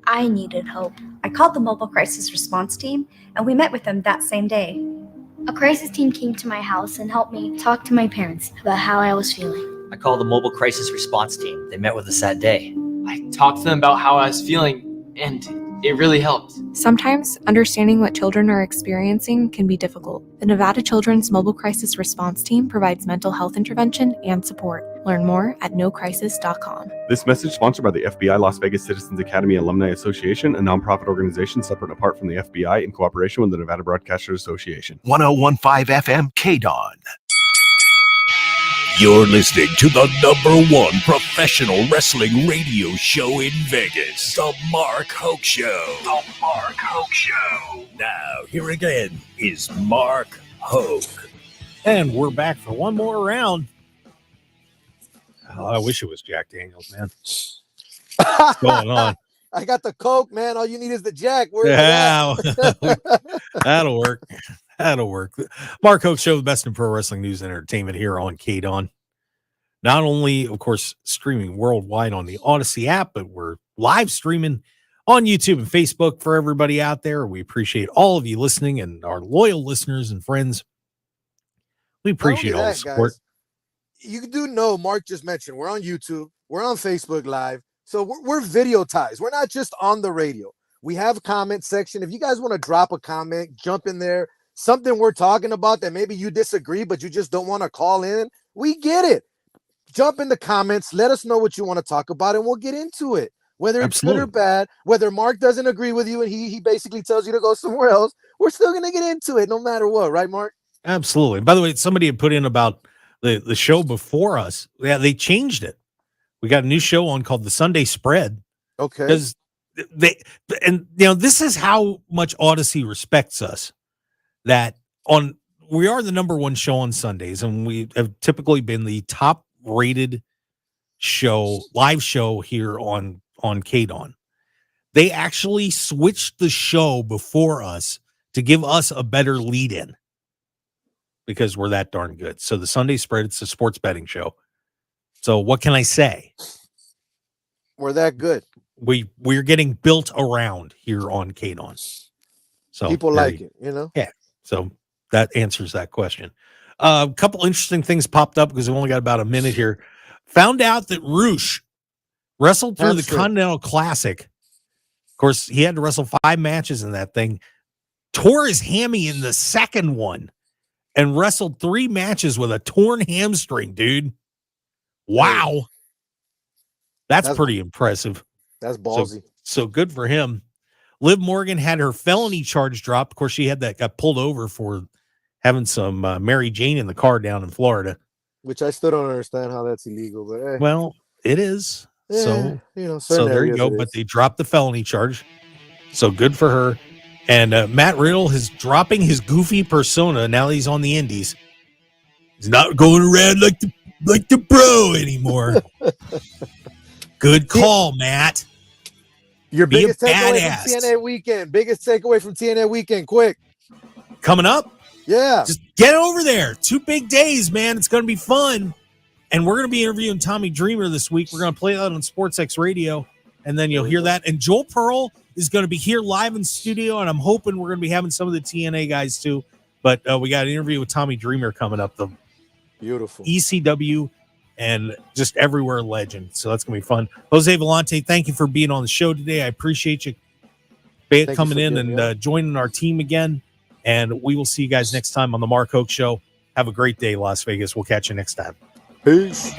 I needed help. I called the mobile crisis response team, and we met with them that same day. A crisis team came to my house and helped me talk to my parents about how I was feeling. I called the mobile crisis response team. They met with us that day. I talked to them about how I was feeling, and it really helped. Sometimes understanding what children are experiencing can be difficult. The Nevada Children's Mobile Crisis Response Team provides mental health intervention and support. Learn more at nocrisis.com. This message sponsored by the FBI Las Vegas Citizens Academy Alumni Association, a nonprofit organization separate and apart from the FBI in cooperation with the Nevada Broadcasters Association. 1015 FM KDAWN. You're listening to the #1 professional wrestling radio show in Vegas, The Mark Hoke Show. The Mark Hoke Show. Now, here again is Mark Hoke. And we're back for one more round. Oh, I wish it was Jack Daniels, man. What's going on? I got the Coke, man. All you need is the Jack. Yeah, that'll work. That'll work. Mark Hoke Show, the best in pro wrestling news and entertainment here on KDAWN. Not only, of course, streaming worldwide on the Odyssey app, but we're live streaming on YouTube and Facebook for everybody out there. We appreciate all of you listening and our loyal listeners and friends. We appreciate all the support. Guys, you do know, Mark just mentioned, we're on YouTube, we're on Facebook Live, so we're videotized. We're not just on the radio. We have a comment section. If you guys want to drop a comment, jump in there. Something we're talking about that maybe you disagree, but you just don't want to call in, we get it. Jump in the comments. Let us know what you want to talk about, and we'll get into it. Whether it's good or bad, whether Mark doesn't agree with you and he basically tells you to go somewhere else, we're still going to get into it no matter what. Right, Mark? Absolutely. By the way, somebody had put in about the show before us. Yeah, they changed it. We got a new show on called The Sunday Spread. Okay. Because this is how much Odyssey respects us. That we are the #1 show on Sundays, and we have typically been the top rated show, live show here on KDAWN. They actually switched the show before us to give us a better lead in. because we're that darn good. So the Sunday Spread, it's a sports betting show. So what can I say? We're that good. We're getting built around here on KDAWN. So People like it, you know? Yeah. So that answers that question. A couple interesting things popped up because we only got about a minute here. Found out that Roosh wrestled through the Continental Classic. Of course, he had to wrestle 5 matches in that thing. Tore his hammy in the second one and wrestled 3 matches with a torn hamstring, dude. Wow. That's pretty impressive. That's ballsy. So good for him. Liv Morgan had her felony charge dropped. Of course, she had that got pulled over for having some Mary Jane in the car down in Florida. Which I still don't understand how that's illegal, but hey. Well, it is. Yeah, so you know, so there you go. But they dropped the felony charge. So good for her. And Matt Riddle is dropping his goofy persona now that he's on the indies. He's not going around like the pro anymore. Good call, Matt. Your Be biggest a takeaway badass. from TNA weekend. Biggest takeaway from TNA weekend. Quick. Coming up. Yeah. Just get over there. 2 big days, man. It's going to be fun. And we're going to be interviewing Tommy Dreamer this week. We're going to play that on SportsX Radio, and then you'll hear that. And Joel Pearl is going to be here live in studio, and I'm hoping we're going to be having some of the TNA guys too. But we got an interview with Tommy Dreamer coming up, the beautiful ECW and just everywhere legend. So that's going to be fun. Jose Volonte, thank you for being on the show today. I appreciate you coming in and joining our team again. And we will see you guys next time on the Mark Hoke Show. Have a great day, Las Vegas. We'll catch you next time. Peace.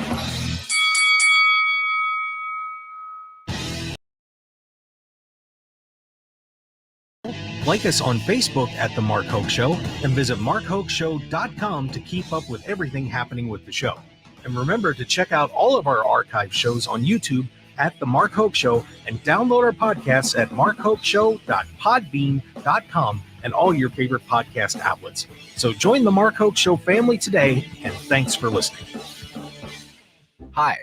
Like us on Facebook at The Mark Hoke Show and visit markhokeshow.com to keep up with everything happening with the show. And remember to check out all of our archive shows on YouTube at The Mark Hoke Show and download our podcasts at markhokeshow.podbean.com and all your favorite podcast outlets. So join the Mark Hoke Show family today, and thanks for listening. Hi,